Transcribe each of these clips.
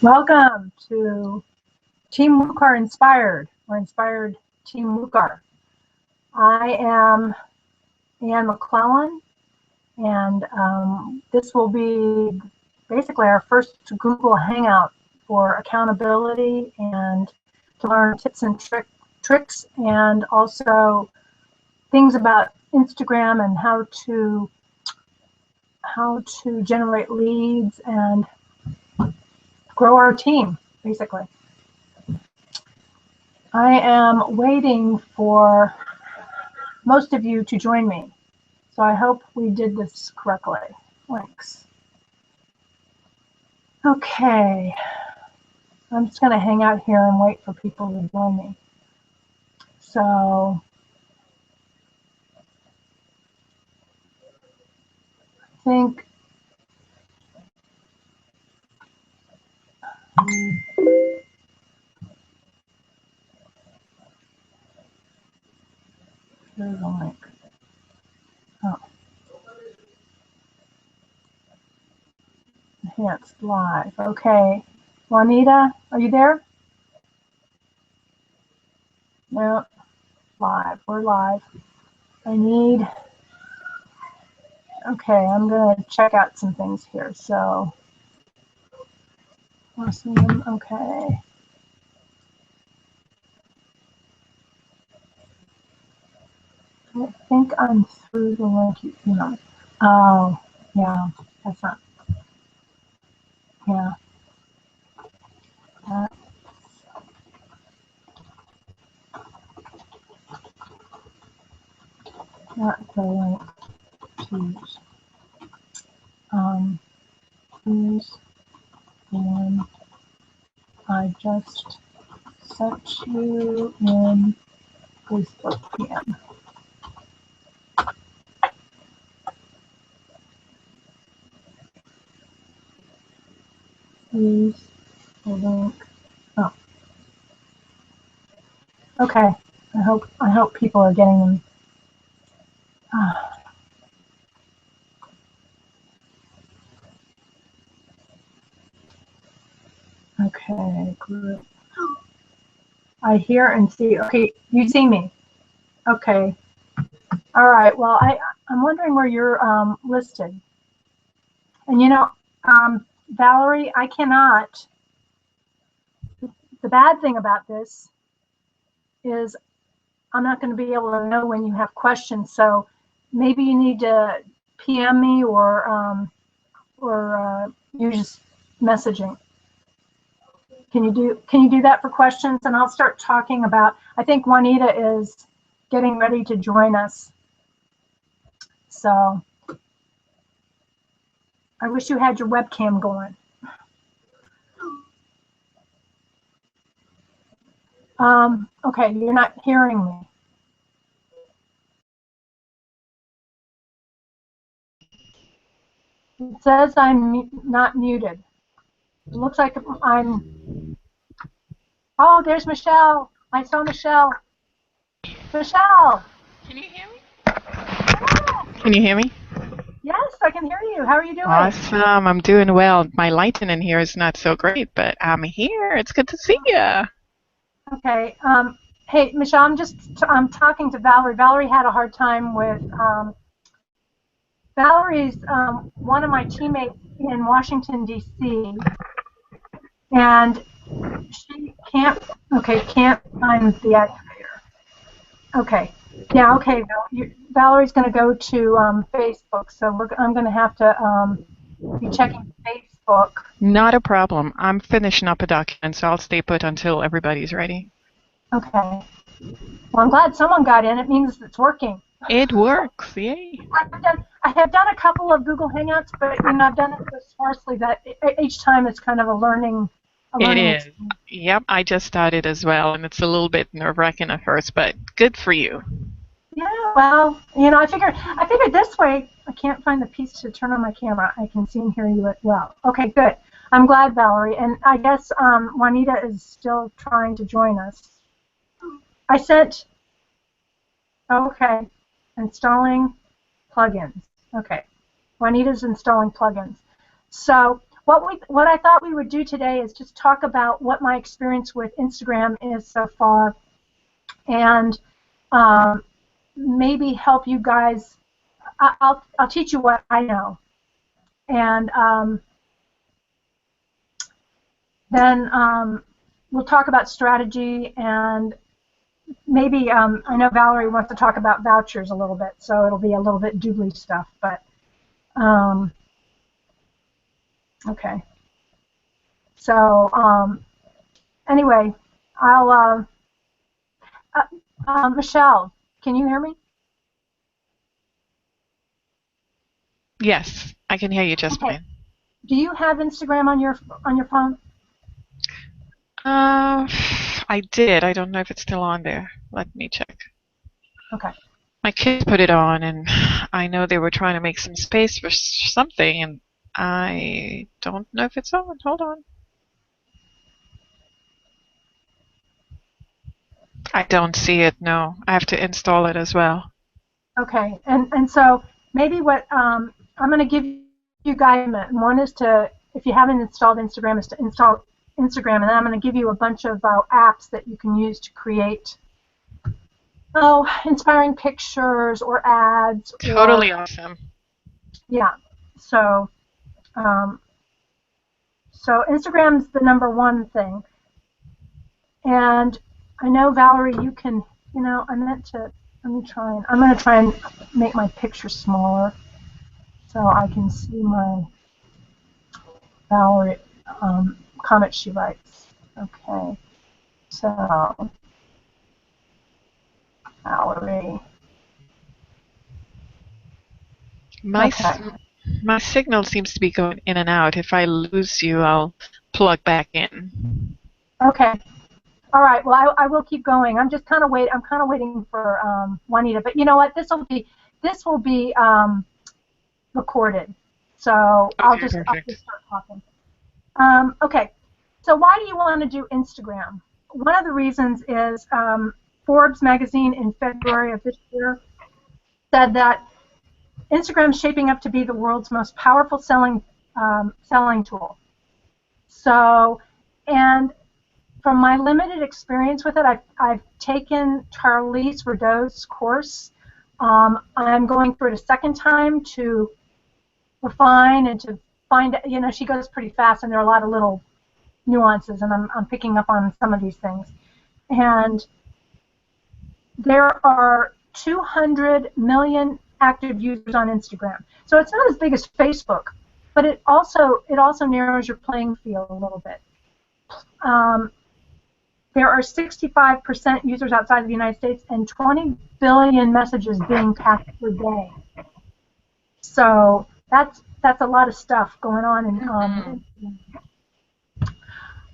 Welcome to Team WUCAR Inspired, or Inspired Team WUCAR. I am Ann McClellan, and this will be basically our first Google Hangout for accountability and to learn tips and tricks, and also things about Instagram and how to generate leads and grow our team, basically. I am waiting for most of you to join me, so I hope we did this correctly. Thanks. Okay, I'm just going to hang out here and wait for people to join me. So I think there's a link. Oh, enhanced live. Okay, Juanita, are you there? No, live. We're live. Okay, I'm going to check out some things here. So, awesome. Okay. I think I'm through the link. Oh, yeah, that's not. Yeah. That's not the link to use. And I just sent you in Facebook PM. Use the link. Oh, okay. I hope people are getting them. Okay, group. I hear and see. Okay, you see me. Okay. All right. Well, I'm wondering where you're listed. And Valerie, I cannot. The bad thing about this is I'm not going to be able to know when you have questions. So maybe you need to PM me or use messaging. Can you do that for questions? And I'll start talking about. I think Juanita is getting ready to join us. So I wish you had your webcam going. Okay, you're not hearing me. It says I'm not muted. It looks like I'm. Oh, there's Michelle. I saw Michelle. Michelle. Can you hear me? Can you hear me? Yes, I can hear you. How are you doing? Awesome. I'm doing well. My lighting in here is not so great, but I'm here. It's good to see you. Okay. Hey, Michelle, I'm talking to Valerie. Valerie had a hard time with. Valerie's one of my teammates in Washington, D.C., and she can't find the activator. Okay. Yeah, okay. Valerie's going to go to Facebook, so I'm going to have to be checking Facebook. Not a problem. I'm finishing up a document, so I'll stay put until everybody's ready. Okay. Well, I'm glad someone got in. It means it's working. It works. Yay. I have done a couple of Google Hangouts, but I've done it so sparsely that each time it's kind of a learning. It is. Yep, I just started as well, and it's a little bit nerve-wracking at first, but good for you. Yeah, well, I figured this way I can't find the piece to turn on my camera. I can see and hear you well. Okay, good. I'm glad, Valerie. And I guess Juanita is still trying to join us. I sent. Okay, installing plugins. Okay, Juanita's installing plugins. So what I thought we would do today is just talk about what my experience with Instagram is so far, and maybe help you guys. I'll teach you what I know, and then we'll talk about strategy, and maybe I know Valerie wants to talk about vouchers a little bit, so it'll be a little bit doobly stuff, but okay. So anyway, I'll Michelle, can you hear me? Yes, I can hear you just Okay. fine. Do you have Instagram on your phone? I did. I don't know if it's still on there. Let me check. Okay. My kids put it on, and I know they were trying to make some space for something, and I don't know if it's on. Hold on. I don't see it, no. I have to install it as well. Okay. And so maybe what I'm going to give you guys, one is to, if you haven't installed Instagram, is to install Instagram, and then I'm going to give you a bunch of apps that you can use to create inspiring pictures or ads. Totally awesome. Yeah. So so Instagram's the #1 thing. And I know, Valerie, you can, I meant to, I'm going to try and make my picture smaller so I can see my Valerie comment she writes. Okay. So, Valerie. My signal seems to be going in and out. If I lose you, I'll plug back in. Okay. All right. Well, I will keep going. I'm just kind of waiting for Juanita. But you know what? This will be recorded. So I'll just start talking. Okay. So why do you want to do Instagram? One of the reasons is Forbes magazine in February of this year said that Instagram's shaping up to be the world's most powerful selling tool. So, and from my limited experience with it, I've taken Charlize Rideau's course. I'm going through it a second time to refine and to find, she goes pretty fast, and there are a lot of little nuances, and I'm picking up on some of these things. And there are 200 million active users on Instagram. So it's not as big as Facebook, but it also narrows your playing field a little bit. There are 65% users outside of the United States and 20 billion messages being passed per day. So that's a lot of stuff going on.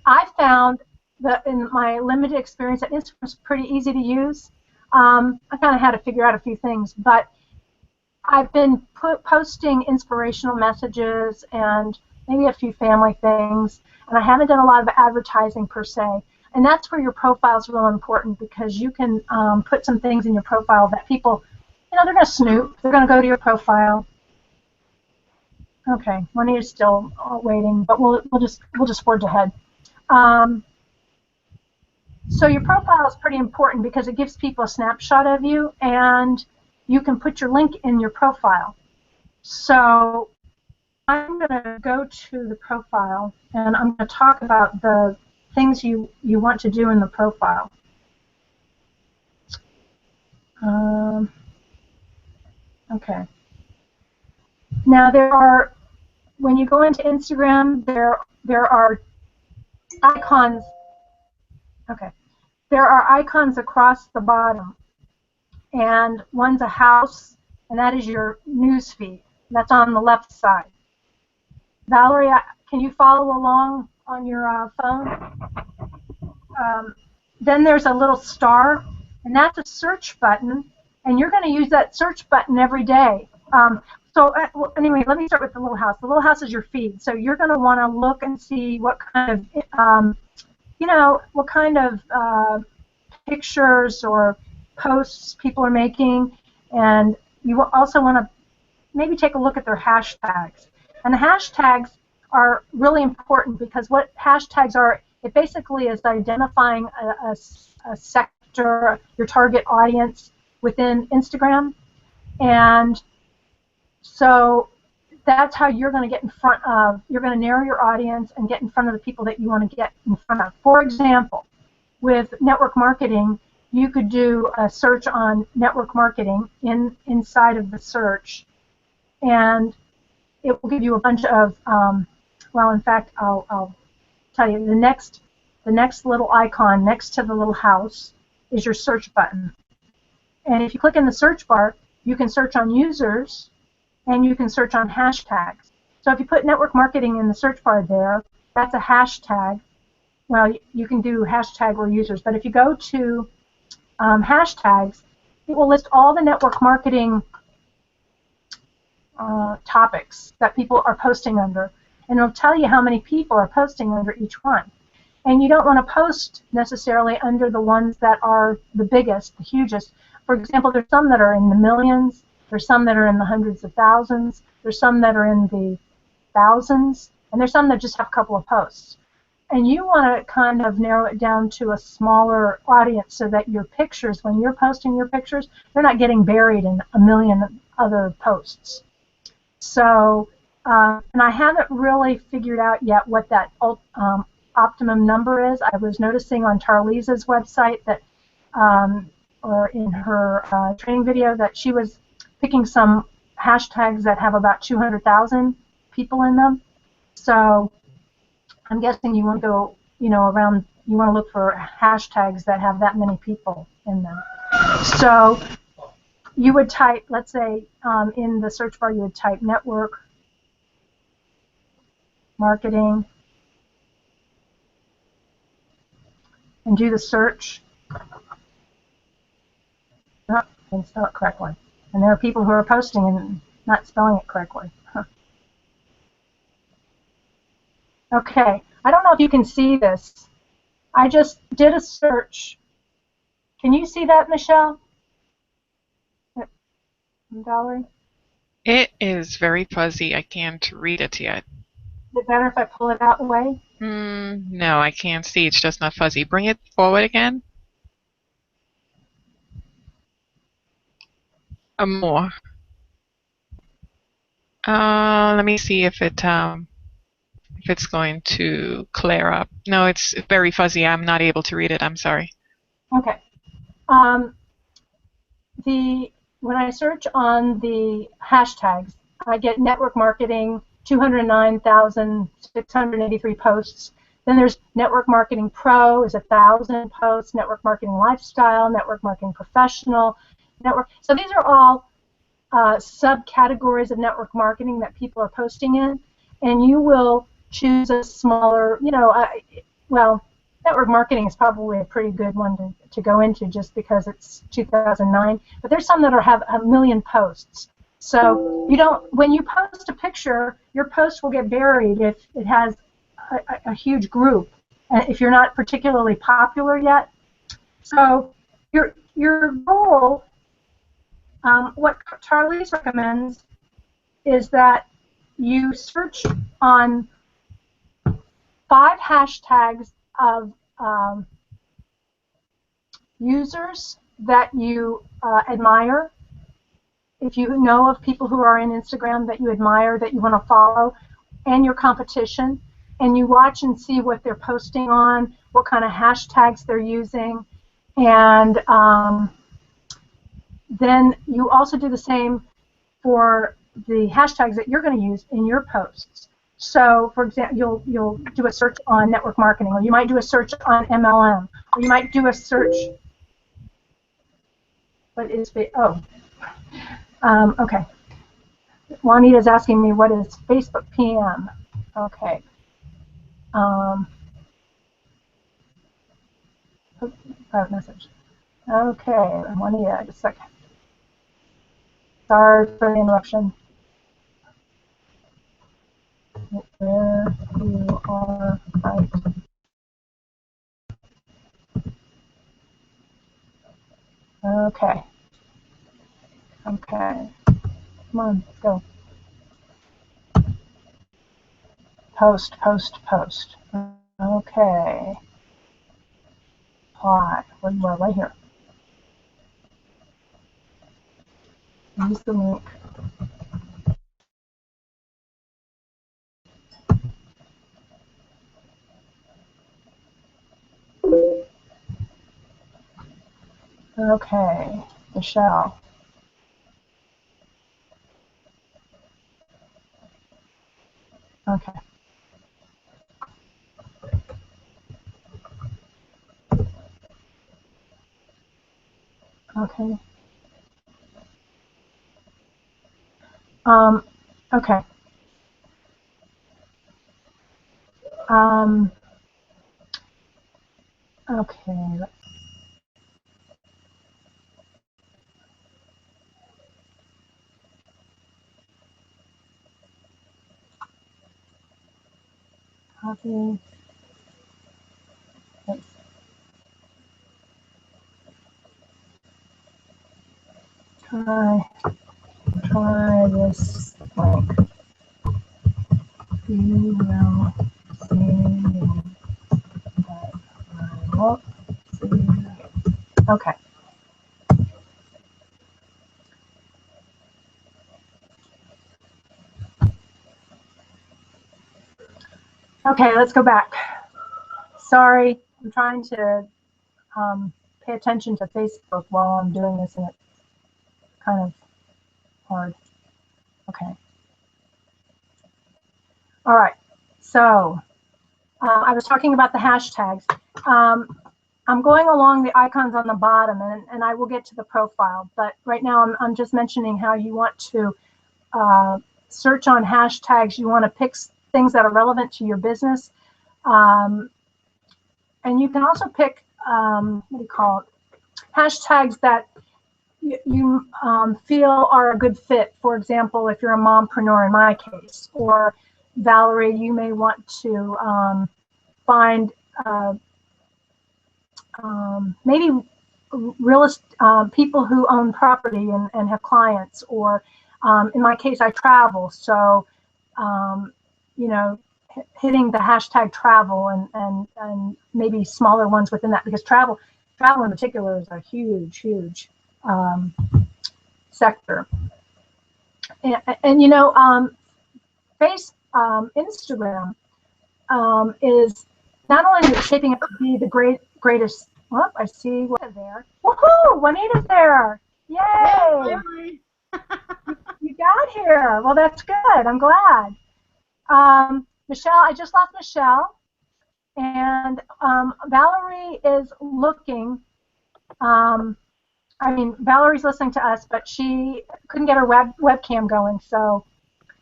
I found that in my limited experience that Instagram's pretty easy to use. I kind of had to figure out a few things, but I've been posting inspirational messages and maybe a few family things, and I haven't done a lot of advertising per se. And that's where your profile is real important, because you can put some things in your profile that people, they're going to snoop. They're going to go to your profile. Okay, Juanita's still waiting, but we'll just forge ahead. So your profile is pretty important because it gives people a snapshot of you, and you can put your link in your profile. So I'm going to go to the profile, and I'm going to talk about the things you want to do in the profile. Okay. Now when you go into Instagram, there are icons. Okay. There are icons across the bottom, and one's a house, and that is your news feed. That's on the left side. Valerie, can you follow along on your phone? Then there's a little star, and that's a search button, and you're going to use that search button every day. Well, anyway, let me start with the little house. The little house is your feed, so you're going to want to look and see what kind of pictures or posts people are making, and you will also want to maybe take a look at their hashtags. And the hashtags are really important, because what hashtags are, it basically is identifying a sector, your target audience within Instagram. And so that's how you're going to get in front of, you're going to narrow your audience and get in front of the people that you want to get in front of. For example, with network marketing, you could do a search on network marketing inside of the search, and it will give you a bunch of, well, in fact, I'll tell you, the next little icon next to the little house is your search button. And if you click in the search bar, you can search on users, and you can search on hashtags. So if you put network marketing in the search bar there, that's a hashtag. Well, you can do hashtag or users, but if you go to hashtags, it will list all the network marketing topics that people are posting under, and it'll tell you how many people are posting under each one. And you don't want to post necessarily under the ones that are the biggest, the hugest. For example, there's some that are in the millions, there's some that are in the hundreds of thousands, there's some that are in the thousands, and there's some that just have a couple of posts. And you want to kind of narrow it down to a smaller audience so that your pictures, when you're posting your pictures, they're not getting buried in a million other posts. So, and I haven't really figured out yet what that optimum number is. I was noticing on Tarlisa's website that, or in her training video, that she was picking some hashtags that have about 200,000 people in them. So I'm guessing you want to go, around, you want to look for hashtags that have that many people in them. So you would type, let's say, in the search bar, you would type network marketing and do the search. Oh, I didn't spell it correctly. And there are people who are posting and not spelling it correctly. Okay, I don't know if you can see this. I just did a search. Can you see that, Michelle? Valerie? It is very fuzzy. I can't read it yet. Is it better if I pull it out the way? No, I can't see. It's just not fuzzy. Bring it forward again. More. Let me see if it's going to clear up. No, it's very fuzzy. I'm not able to read it. I'm sorry. Okay. When I search on the hashtags, I get network marketing, 209,683 posts. Then there's network marketing pro is 1,000 posts, network marketing lifestyle, network marketing professional, network. So these are all subcategories of network marketing that people are posting in, and you will choose a smaller, well, network marketing is probably a pretty good one to go into just because it's 2009, but there's some that have a million posts. So you don't, when you post a picture, your post will get buried if it has a huge group, and if you're not particularly popular yet. So your goal, what Charlie's recommends is that you search on 5 hashtags of users that you admire. If you know of people who are in Instagram that you admire, that you want to follow, and your competition, and you watch and see what they're posting on, what kind of hashtags they're using, and then you also do the same for the hashtags that you're going to use in your posts. So, for example, you'll do a search on network marketing, or you might do a search on MLM, or you might do a search. What is okay. Juanita's asking me what is Facebook PM. Okay. Private message. Okay, Juanita, just a second. Sorry for the interruption. Where you are right. Okay. Okay. Come on, let's go. Post, post, post. Okay. Apply. Where you are, right here. Use the link. Okay, Michelle. Okay. Okay. Okay. Um, okay. Copy. Paste. Try this link. You will see me, but I won't see you. Okay. Okay, let's go back. Sorry, I'm trying to pay attention to Facebook while I'm doing this, and it's kind of hard. Okay. All right. So I was talking about the hashtags. I'm going along the icons on the bottom, and I will get to the profile. But right now, I'm just mentioning how you want to search on hashtags. You want to pick things that are relevant to your business. And you can also pick, what do you call it, hashtags that you feel are a good fit. For example, if you're a mompreneur in my case, or Valerie, you may want to find maybe people who own property and have clients, or in my case, I travel, so you know, hitting the hashtag travel and maybe smaller ones within that, because travel in particular is a huge sector. And you know, Instagram is not only shaping up to be the greatest. Well, I see what there. Woohoo! Juanita's there. Yay! You got here. Well, that's good. I'm glad. Michelle, I just lost Michelle, and Valerie is looking. I mean, Valerie's listening to us, but she couldn't get her webcam going, so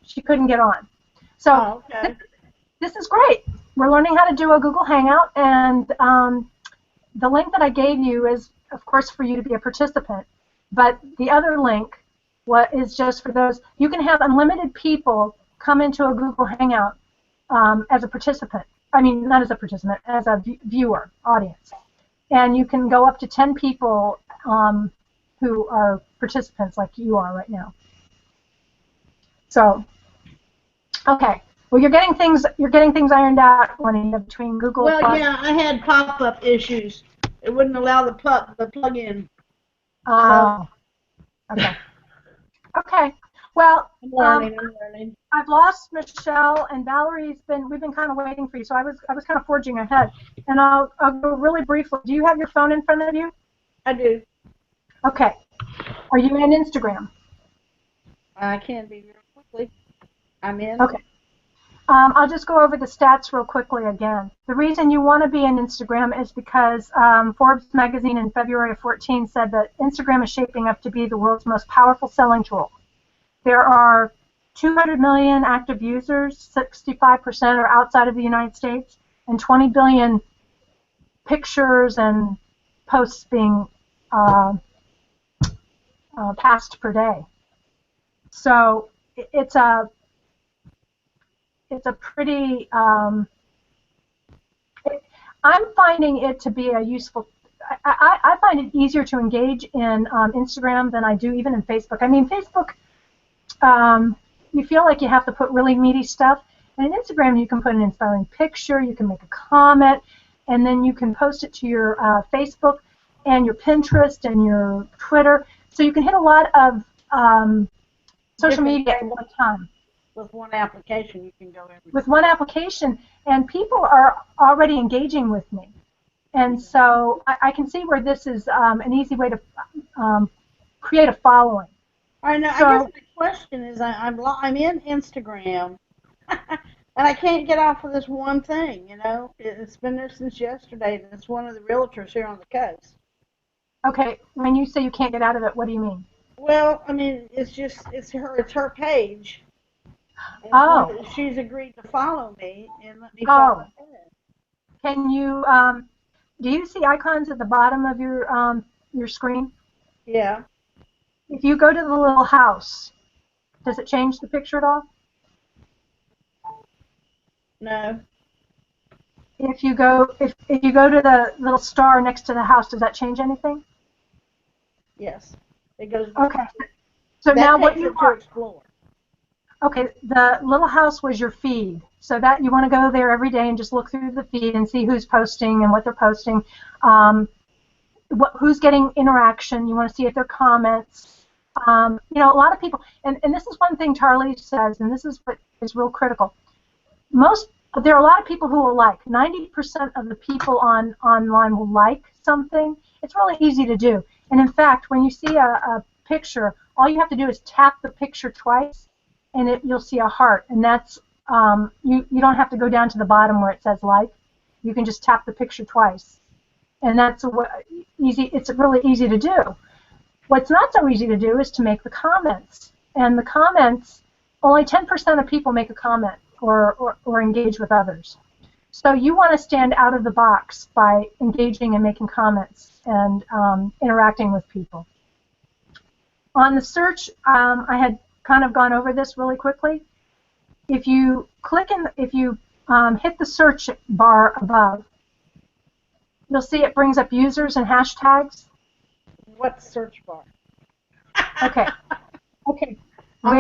she couldn't get on. So this is great. We're learning how to do a Google Hangout, and the link that I gave you is, of course, for you to be a participant. But the other link is just for those. You can have unlimited people come into a Google Hangout as a participant. I mean, not as a participant, as a viewer, audience. And you can go up to 10 people who are participants like you are right now. So, okay. Well, you're getting things ironed out, Juanita, between Google. Well, yeah, I had pop-up issues. It wouldn't allow the plug-in. Oh. Okay. Okay. Well, I'm learning. I've lost Michelle, and we've been kind of waiting for you, so I was kind of forging ahead. And I'll go really briefly. Do you have your phone in front of you? I do. Okay. Are you in Instagram? I can be real quickly. I'm in. Okay. I'll just go over the stats real quickly again. The reason you want to be in Instagram is because Forbes magazine in February of 2014 said that Instagram is shaping up to be the world's most powerful selling tool. There are 200 million active users, 65% are outside of the United States, and 20 billion pictures and posts being passed per day. So it's a pretty, I'm finding it to be a useful, I find it easier to engage in Instagram than I do even in Facebook. I mean, Facebook, you feel like you have to put really meaty stuff. And Instagram, you can put an inspiring picture, you can make a comment, and then you can post it to your Facebook and your Pinterest and your Twitter. So you can hit a lot of social media at one time. With one application, you can go everywhere. With one application, and people are already engaging with me. And so I can see where this is an easy way to create a following. All right, now So, I guess my question is, I'm in Instagram, and I can't get off of this one thing. You know, it's been there since yesterday, and it's one of the realtors here on the coast. okay, when you say you can't get out of it, what do you mean? Well, I mean, it's her page. And Oh. so she's agreed to follow me and let me Oh. follow her. Can you do you see icons at the bottom of your screen? Yeah. If you go to the little house, does it change the picture at all? No. If you go to the little star next to the house, does that change anything? Yes. It goes. Okay. So that now takes what you it to explore. Okay, the little house was your feed. So that you want to go there every day and just look through the feed and see who's posting and what they're posting. Who's getting interaction. You want to see if they're comments. You know, a lot of people, and this is one thing Charlie says, and this is what is real critical. There are a lot of people who will like. 90% of the people online will like something. It's really easy to do. And in fact, when you see a picture, all you have to do is tap the picture twice, and you'll see a heart. And that's you don't have to go down to the bottom where it says like. You can just tap the picture twice, and that's easy. It's really easy to do. What's not so easy to do is to make the comments. And the comments, only 10% of people make a comment or engage with others. So you want to stand out of the box by engaging and making comments and interacting with people. On the search, I had kind of gone over this really quickly. If you hit the search bar above, you'll see it brings up users and hashtags. What search bar? Okay. Okay. On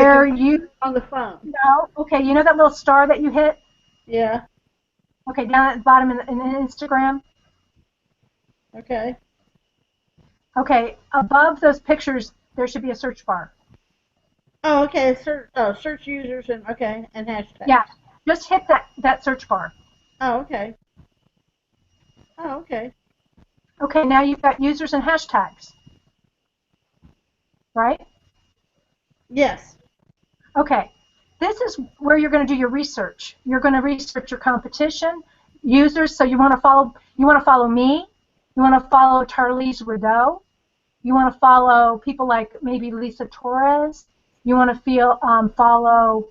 the phone. No. Okay. You know that little star that you hit? Yeah. Okay. Down at the bottom in Instagram. Okay. Okay. Above those pictures, there should be a search bar. Oh, okay. Search users and hashtags. Yeah. Just hit that search bar. Oh, okay. Oh, okay. Okay. Now you've got users and hashtags. Right? Yes. Okay. This is where you're going to do your research. You're going to research your competition, users. So you want to follow me. You want to follow Charlize Rideau. You want to follow people like maybe Lisa Torres. You want to follow.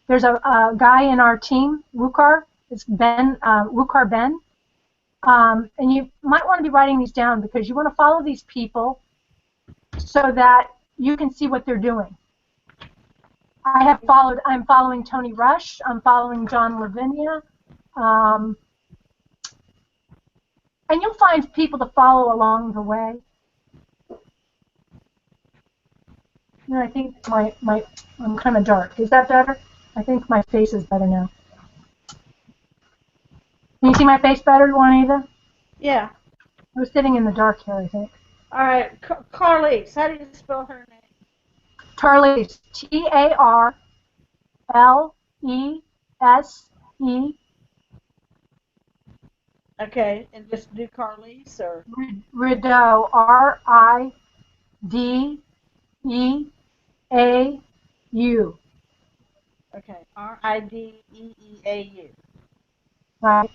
There's a guy in our team, Wukar. It's Ben. Wukar Ben. And you might want to be writing these down because you want to follow these people so that you can see what they're doing. I'm following Tony Rush. I'm following John Lavinia. And you'll find people to follow along the way. You know, I think I'm kind of dark. Is that better? I think my face is better now. Can you see my face better, Juanita? Yeah. I was sitting in the dark here, I think. All right. Carlise, how do you spell her name? Charlize, Tarlese. Okay, and just do Carlise or? Rideau, Rideeau. Okay, Rideeau. Right.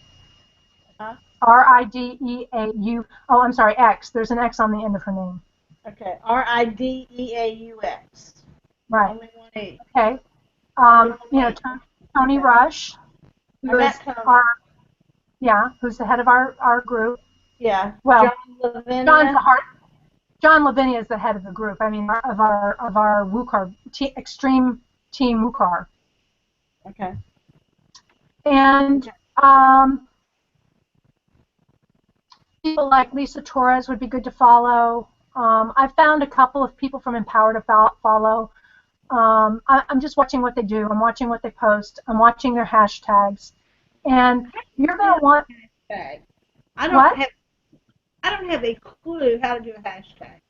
Huh? Rideau. Oh, I'm sorry, X. There's an X on the end of her name. Okay, Rideaux. Right. Only one E. Okay. You know, Tony Rush, who's the head of our group. Yeah. Well, John Lavinia. John Lavinia is the head of the group. I mean, of our Wukar extreme team Wukar. Okay. And people like Lisa Torres would be good to follow. I found a couple of people from Empower to follow. I'm just watching what they do. I'm watching what they post. I'm watching their hashtags. And you're going to want... Hashtag. What? I don't have a clue how to do a hashtag.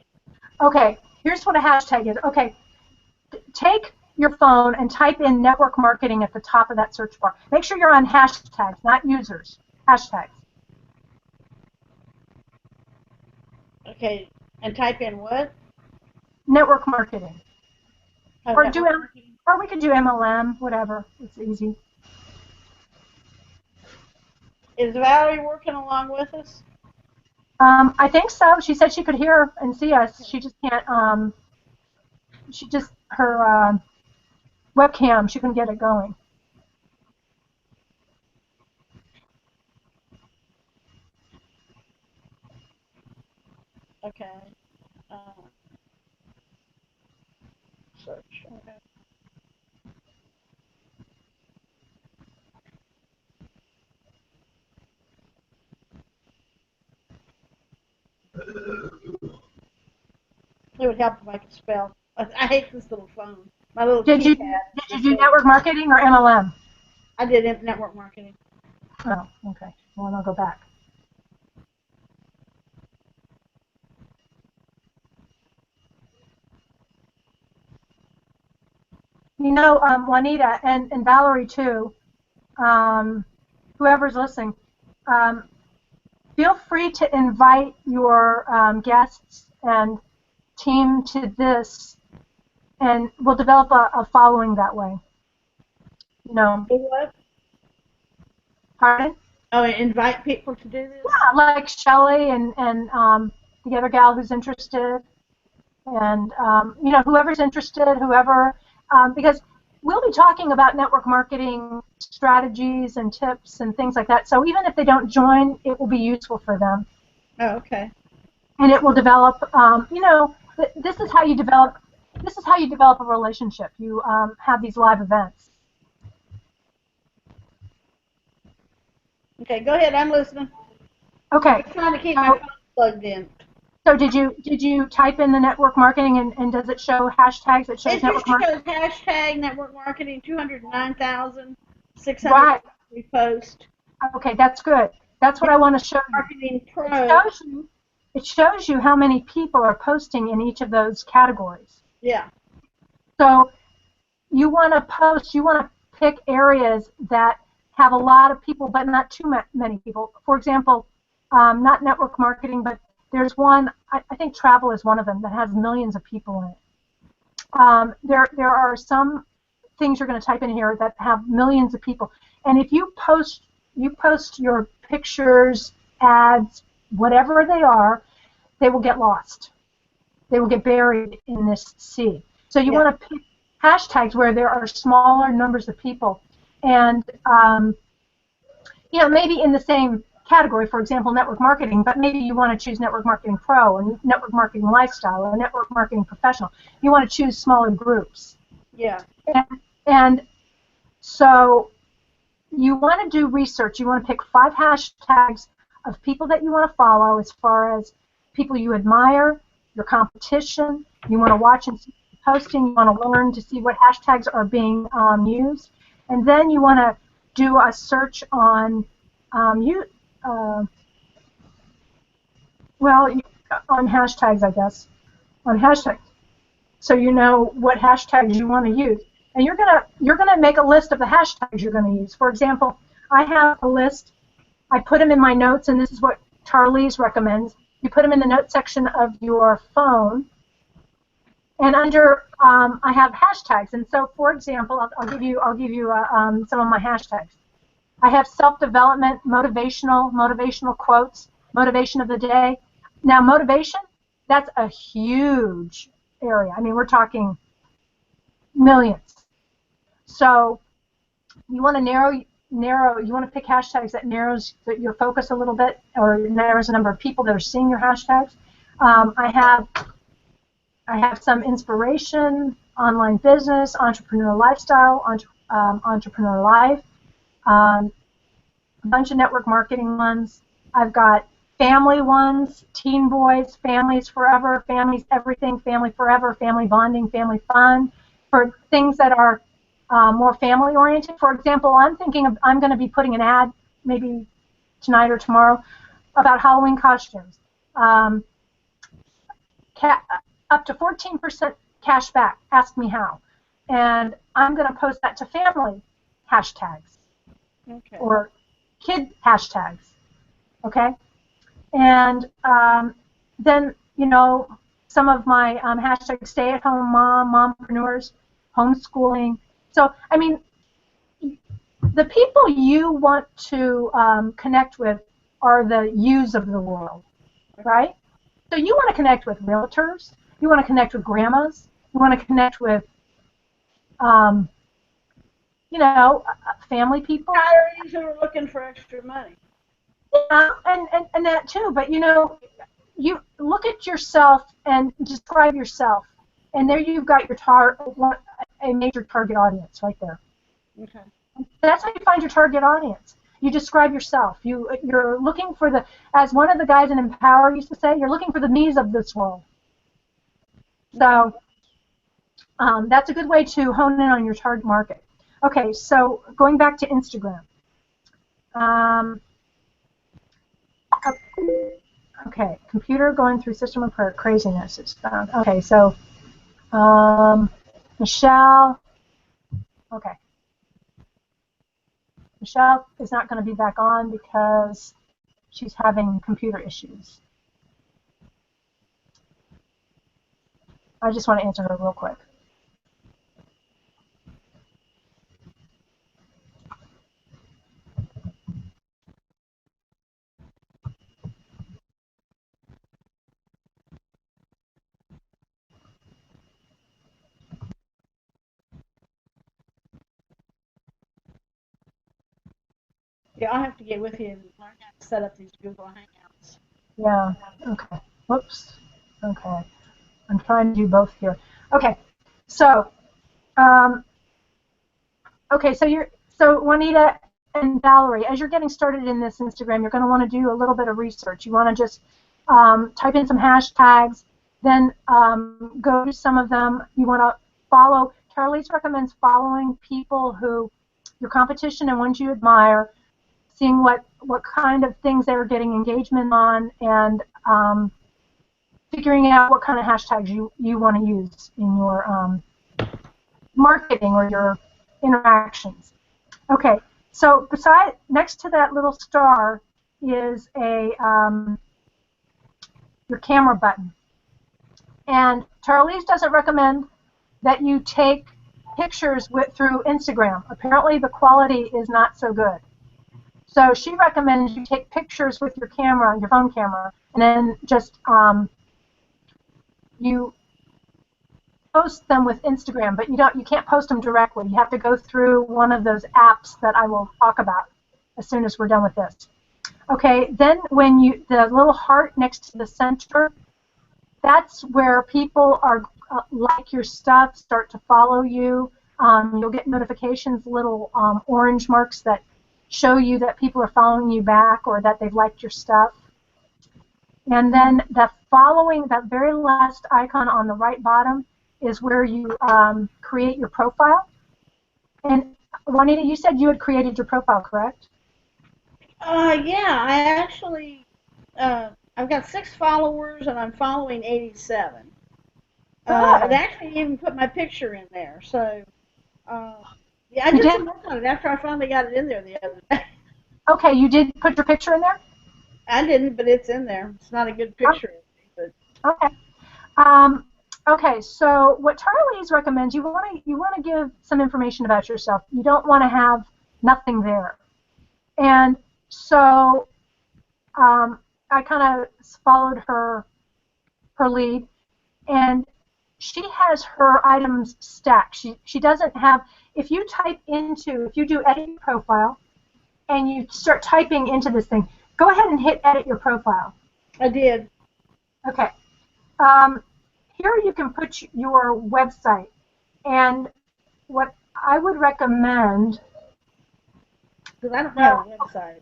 Okay, here's what a hashtag is. Okay, take your phone and type in network marketing at the top of that search bar. Make sure you're on hashtags, not users. Hashtags. Okay, and type in what? Network marketing. Oh, Or network marketing. or we could do MLM, whatever. It's easy. Is Valerie working along with us? I think so. She said she could hear and see us. She just can't. Her webcam. She couldn't get it going. Okay. Search. Okay. It would help if I could spell. I hate this little phone. My little Did you do network marketing or MLM? I did network marketing. Oh, okay. Well, I'll go back. You know, Juanita and Valerie too, whoever's listening, feel free to invite your guests and team to this, and we'll develop a following that way. You know. Do what? Pardon? Oh, invite people to do this? Yeah, like Shelley and the other gal who's interested, and you know, whoever's interested, whoever, because we'll be talking about network marketing strategies and tips and things like that. So even if they don't join, it will be useful for them. Oh, okay. And it will develop. You know, this is how you develop. This is how you develop a relationship. You have these live events. Okay, go ahead. I'm listening. Okay. I'm trying to keep my phone plugged in. So did you type in the network marketing and does it show hashtags? It shows network marketing. It shows hashtag network marketing 209,600 Right. repost. Okay, that's good. That's what I want to show you. Marketing Pro. It shows you how many people are posting in each of those categories. Yeah. So you want to post. You want to pick areas that have a lot of people, but not too many people. For example, not network marketing, but there's one, I think travel is one of them, that has millions of people in it. There are some things you're going to type in here that have millions of people. And if you post your pictures, ads, whatever they will get lost. They will get buried in this sea. So you want to pick hashtags where there are smaller numbers of people. And, you know, maybe in the same category, for example, network marketing, but maybe you want to choose network marketing pro or network marketing lifestyle or network marketing professional. You want to choose smaller groups. Yeah. And so you want to do research. You want to pick 5 hashtags of people that you want to follow as far as people you admire, your competition. You want to watch and see posting. You want to learn to see what hashtags are being used. And then you want to do a search on on hashtags, I guess, on hashtags, so you know what hashtags you want to use, and you're gonna make a list of the hashtags you're going to use. For example, I have a list. I put them in my notes, and this is what Charlize recommends. You put them in the notes section of your phone, and under I have hashtags. And so, for example, I'll give you some of my hashtags. I have self-development, motivational quotes, motivation of the day. Now, motivation, that's a huge area. I mean, we're talking millions. So you want to narrow. You want to pick hashtags that narrows your focus a little bit, or narrows the number of people that are seeing your hashtags. I have some inspiration, online business, entrepreneur lifestyle, entrepreneur life. A bunch of network marketing ones. I've got family ones, teen boys, families forever, families everything, family forever, family bonding, family fun, for things that are more family oriented. For example, I'm going to be putting an ad maybe tonight or tomorrow about Halloween costumes. Up to 14% cash back. Ask me how. And I'm going to post that to family hashtags or kid hashtags. Okay? And then, you know, some of my hashtags, stay-at-home mom, mompreneurs, homeschooling. So, I mean, the people you want to connect with are the yous of the world, right? So you want to connect with realtors. You want to connect with grandmas. You want to connect with, you know, family people. Retirees who are looking for extra money. Yeah, and that too. But, you know, you look at yourself and describe yourself, and there you've got your a major target audience right there. Okay. That's how you find your target audience. You describe yourself. You're looking for the, as one of the guys in Empower used to say, you're looking for the me's of this world. So that's a good way to hone in on your target market. Okay, so going back to Instagram. Okay, computer going through system repair craziness. It's found. Okay, so Michelle. Okay. Michelle is not going to be back on because she's having computer issues. I just want to answer her real quick. Yeah, I'll have to get with you and learn how to set up these Google Hangouts. Yeah, okay. Whoops. Okay. I'm trying to do both here. Okay. So, okay, so Juanita and Valerie, as you're getting started in this Instagram, you're going to want to do a little bit of research. You want to just type in some hashtags, then go to some of them. You want to follow. Charlize recommends following people who your competition and ones you admire, seeing what kind of things they're getting engagement on, and figuring out what kind of hashtags you want to use in your marketing or your interactions. Okay, so next to that little star is your camera button. And Charlize doesn't recommend that you take pictures through Instagram. Apparently the quality is not so good. So she recommends you take pictures with your camera, your phone camera, and then just you post them with Instagram, but you can't post them directly. You have to go through one of those apps that I will talk about as soon as we're done with this. Okay, then when the little heart next to the center, that's where people are like your stuff, start to follow you. You'll get notifications, little orange marks that show you that people are following you back or that they've liked your stuff. And then that very last icon on the right bottom is where you create your profile. And Juanita, you said you had created your profile, correct? Yeah, I actually, I've got 6 followers and I'm following 87. It actually even put my picture in there, so yeah, I did some work on it after I finally got it in there the other day. Okay, you did put your picture in there? I didn't, but it's in there. It's not a good picture of me, but okay. Okay, so what Charlize recommends, you want to give some information about yourself. You don't want to have nothing there. And so I kind of followed her lead, and she has her items stacked. She doesn't have, if you do edit your profile, and you start typing into this thing, go ahead and hit edit your profile. I did. Okay. Here you can put your website, and what I would recommend, because I don't have a website.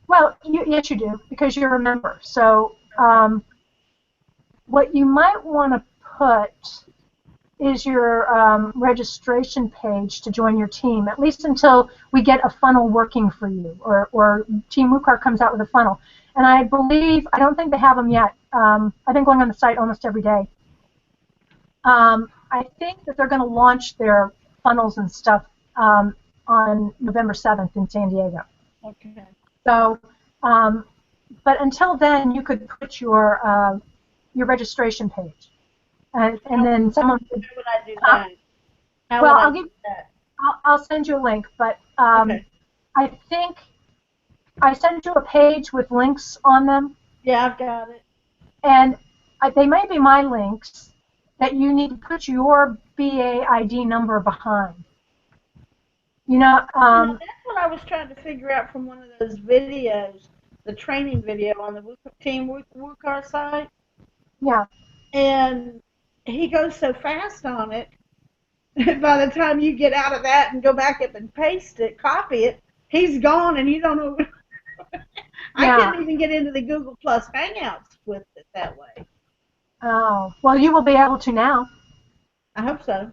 Well, yes you do, because you're a member. So what you might want to put is your registration page to join your team, at least until we get a funnel working for you, or Team WooCar comes out with a funnel. And I believe, I don't think they have them yet. I've been going on the site almost every day. I think that they're going to launch their funnels and stuff on November 7th in San Diego. Okay. So, but until then, you could put your registration page, and then someone could. How would I do that? How Well, would I I'll do give. that? I'll send you a link, but Okay. I think I sent you a page with links on them, Yeah, I've got it. and they may be my links that you need to put your BA ID number behind. You know, That's what I was trying to figure out from one of those videos, the training video on the Team WooCar site. yeah. And he goes so fast on it, by the time you get out of that and go back up and paste it, copy it, he's gone and you don't know. I couldn't even get into the Google Plus Hangouts with it that way. Oh, well, you will be able to now. I hope so.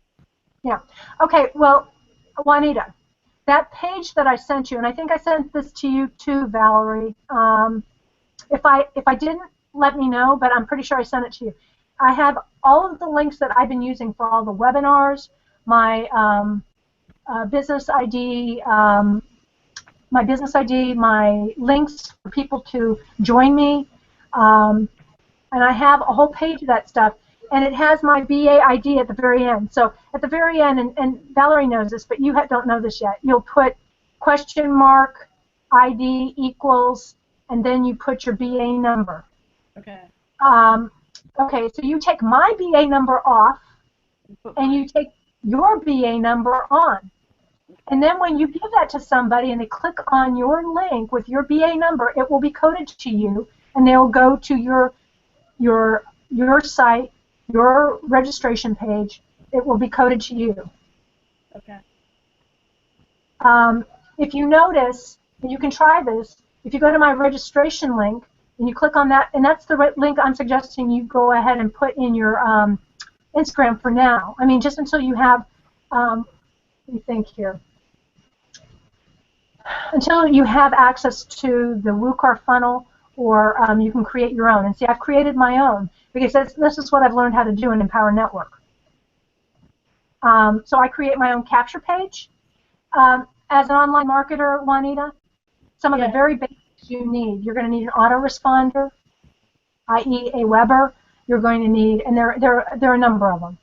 Yeah. Okay, well, Juanita, that page that I sent you, and I think I sent this to you too, Valerie. If I didn't, let me know, but I'm pretty sure I sent it to you. I have all of the links that I've been using for all the webinars, my business ID, my links for people to join me, and I have a whole page of that stuff, and it has my BA ID at the very end. So at the very end, and Valerie knows this, but you don't know this yet, you'll put question mark ID equals, and then you put your BA number. Okay. Okay, so you take my BA number off, and you take your BA number on. And then when you give that to somebody and they click on your link with your BA number, it will be coded to you, and they'll go to your site, your registration page. It will be coded to you. Okay. If you notice, and you can try this, if you go to my registration link and you click on that, and that's the link I'm suggesting you go ahead and put in your Instagram for now. I mean, just until you have, let me think here, until you have access to the WooCar funnel, or you can create your own. And see, I've created my own because this is what I've learned how to do in Empower Network. So I create my own capture page. As an online marketer, Juanita, some of the very basics you need. You're going to need an autoresponder, i.e. Aweber. You're going to need, and there are a number of them.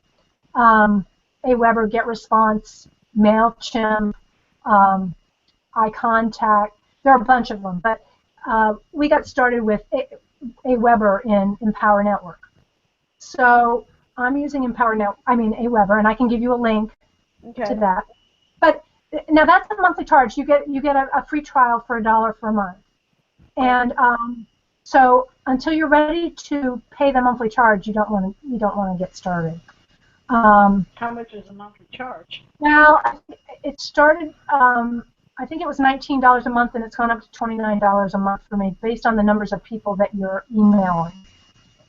Aweber, GetResponse, MailChimp, iContact. There are a bunch of them, but we got started with Aweber in Empower Network. So I'm using Aweber, and I can give you a link to that. But now that's a monthly charge. You get a free trial for $1 for a month, and so until you're ready to pay the monthly charge, you don't want to get started. How much is a monthly charge? Well, it started. I think it was $19 a month, and it's gone up to $29 a month for me, based on the numbers of people that you're emailing.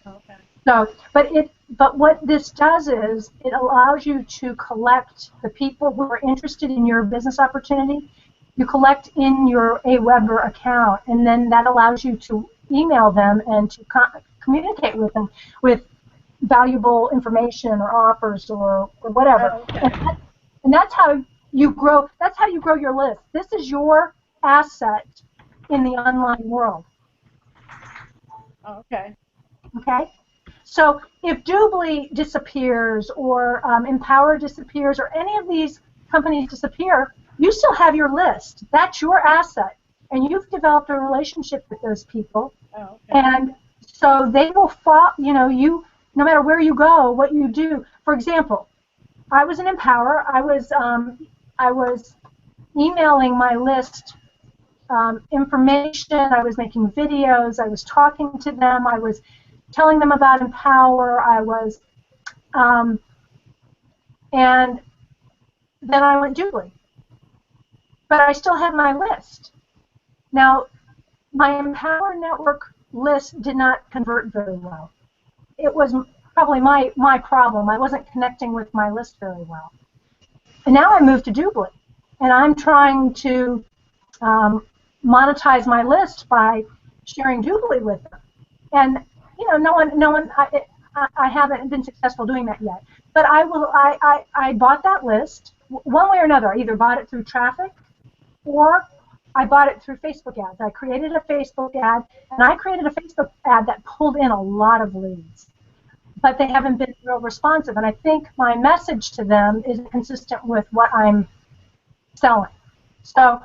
Okay. So, but what this does is it allows you to collect the people who are interested in your business opportunity. You collect in your Aweber account, and then that allows you to email them and to communicate with them with valuable information or offers or whatever. Oh, okay. And that's how you grow. That's how you grow your list. This is your asset in the online world. Okay. Okay. So if Doobly disappears, or Empower disappears, or any of these companies disappear, you still have your list. That's your asset, and you've developed a relationship with those people. Oh, okay. And so they will follow. You, no matter where you go, what you do. For example, I was in Empower. I was emailing my list information. I was making videos. I was talking to them. I was telling them about Empower. I was, and then I went Doobly. But I still had my list. Now, my Empower Network list did not convert very well. It was probably my problem. I wasn't connecting with my list very well. And now I moved to Doobly, and I'm trying to monetize my list by sharing Doobly with them. And no one. I haven't been successful doing that yet. But I will. I bought that list one way or another. I either bought it through traffic, or I bought it through Facebook ads. I created a Facebook ad, and I created a Facebook ad that pulled in a lot of leads. But they haven't been real responsive, and I think my message to them is consistent with what I'm selling. So,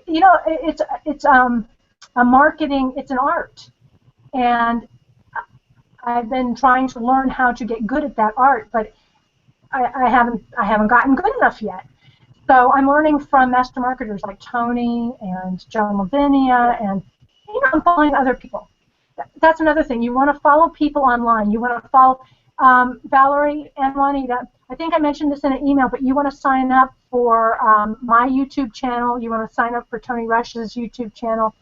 it's a marketing. It's an art, and I've been trying to learn how to get good at that art, but I haven't gotten good enough yet. So I'm learning from master marketers like Tony and John Lavinia, and I'm following other people. That's another thing. You want to follow people online. You want to follow Valerie and Juanita. I think I mentioned this in an email, but you want to sign up for my YouTube channel. You want to sign up for Tony Rush's YouTube channel,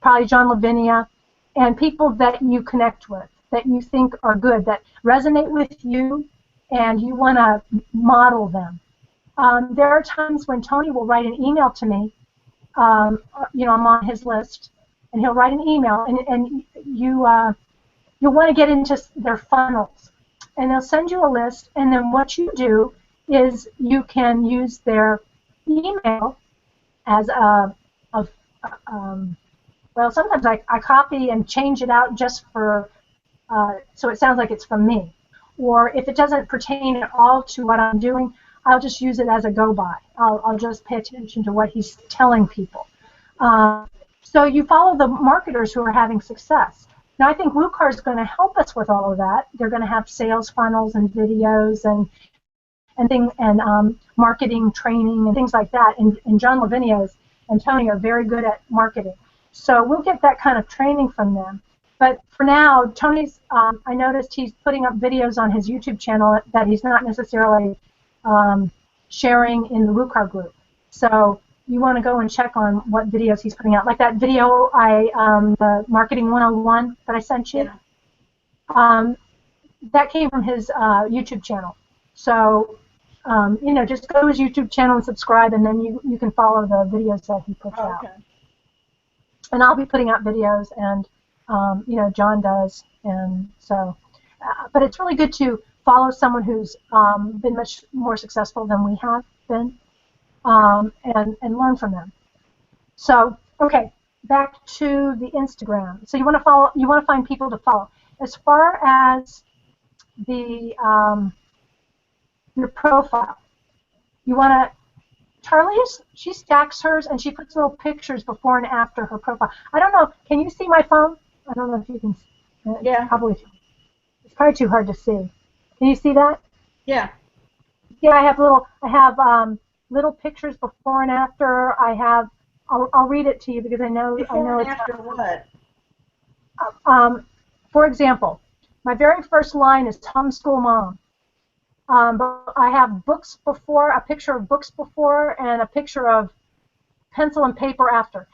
probably John Lavinia, and people that you connect with, that you think are good, that resonate with you, and you want to model them. There are times when Tony will write an email to me. I'm on his list, and he'll write an email, and you'll want to get into their funnels, and they'll send you a list, and then what you do is you can use their email as well, sometimes I copy and change it out just for so it sounds like it's from me, or if it doesn't pertain at all to what I'm doing, I'll just use it as a go-by. I'll just pay attention to what he's telling people. So you follow the marketers who are having success. Now I think WooCar is going to help us with all of that. They're going to have sales funnels and videos and marketing training and things like that. And John Lavinia and Tony are very good at marketing. So we'll get that kind of training from them. But for now, Tony's, I noticed he's putting up videos on his YouTube channel that he's not necessarily sharing in the WooCar group. So you want to go and check on what videos he's putting out. Like that video, the Marketing 101 that I sent you, that came from his YouTube channel. So, just go to his YouTube channel and subscribe, and then you can follow the videos that he puts out. And I'll be putting out videos, and John does, and so. But it's really good to follow someone who's been much more successful than we have been, and learn from them. So, okay, back to the Instagram. So you want to follow. You want to find people to follow. As far as the your profile, you want to. She stacks hers and she puts little pictures before and after her profile. I don't know. Can you see my phone? I don't know if you can. Yeah. Probably. It's probably too hard to see. Can you see that? Yeah. Yeah, I have little pictures before and after. I'll read it to you because I know Before and it's after what? For example, my very first line is homeschool mom. But I have books before, a picture of books before, and a picture of pencil and paper after.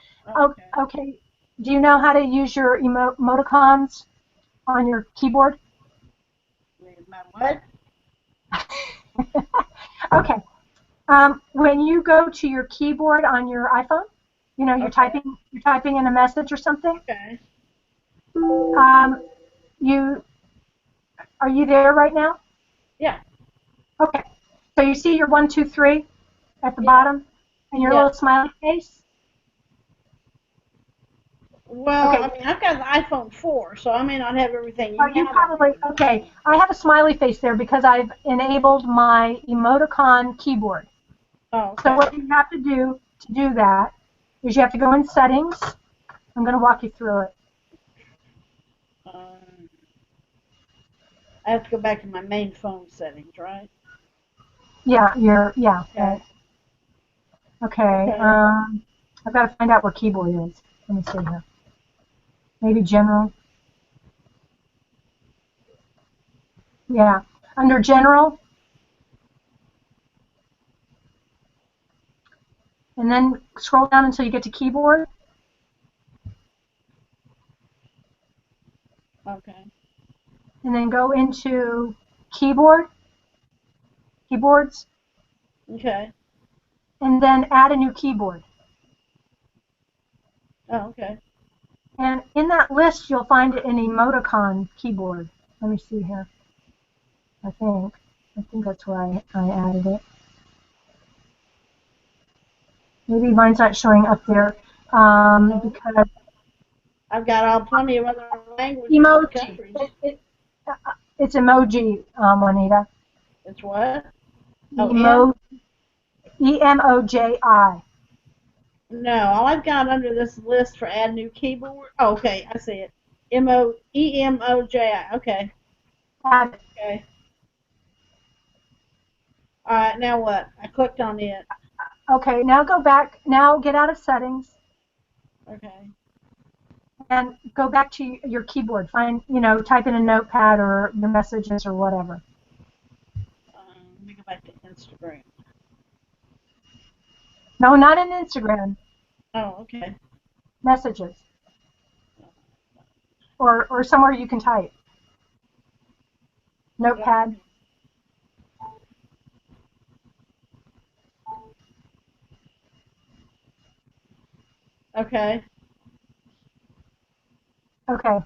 Okay. Do you know how to use your emoticons on your keyboard? My what? Okay. When you go to your keyboard on your iPhone, you're typing in a message or something. Okay. Are you there right now? Yeah. Okay. So you see your 1, 2, 3 at the bottom, and your little smiley face. Well, Okay. I mean, I've got an iPhone 4, so I may not have everything you You have. probably, okay. I have a smiley face there because I've enabled my emoticon keyboard. Oh, okay. So what you have to do that is you have to go in settings. I'm going to walk you through it. I have to go back to my main phone settings, right? Yeah, Okay. Okay. I've got to find out where keyboard is. Let me see here. Maybe general. Yeah. Under general. And then scroll down until you get to keyboard. Okay. and then go into keyboards, Okay. and then add a new keyboard. Oh, okay. And in that list, you'll find an emoticon keyboard. Let me see here. I think that's where I added it. Maybe mine's not showing up there because I've got plenty of other languages and emoji. countries. It's emoji, Juanita. It's what? Oh, EMOJI. No, all I've got under this list for add new keyboard. Oh, okay, I see it. EMOJI. Okay. Add it. Okay. All right. Now what? I clicked on it. Okay, now go back. Now get out of settings Okay. and go back to your keyboard. Find, type in a notepad or your messages or whatever. Let me go back to Instagram. No, not in Instagram. Oh, okay. Messages. Or somewhere you can type. Notepad. Okay. Okay.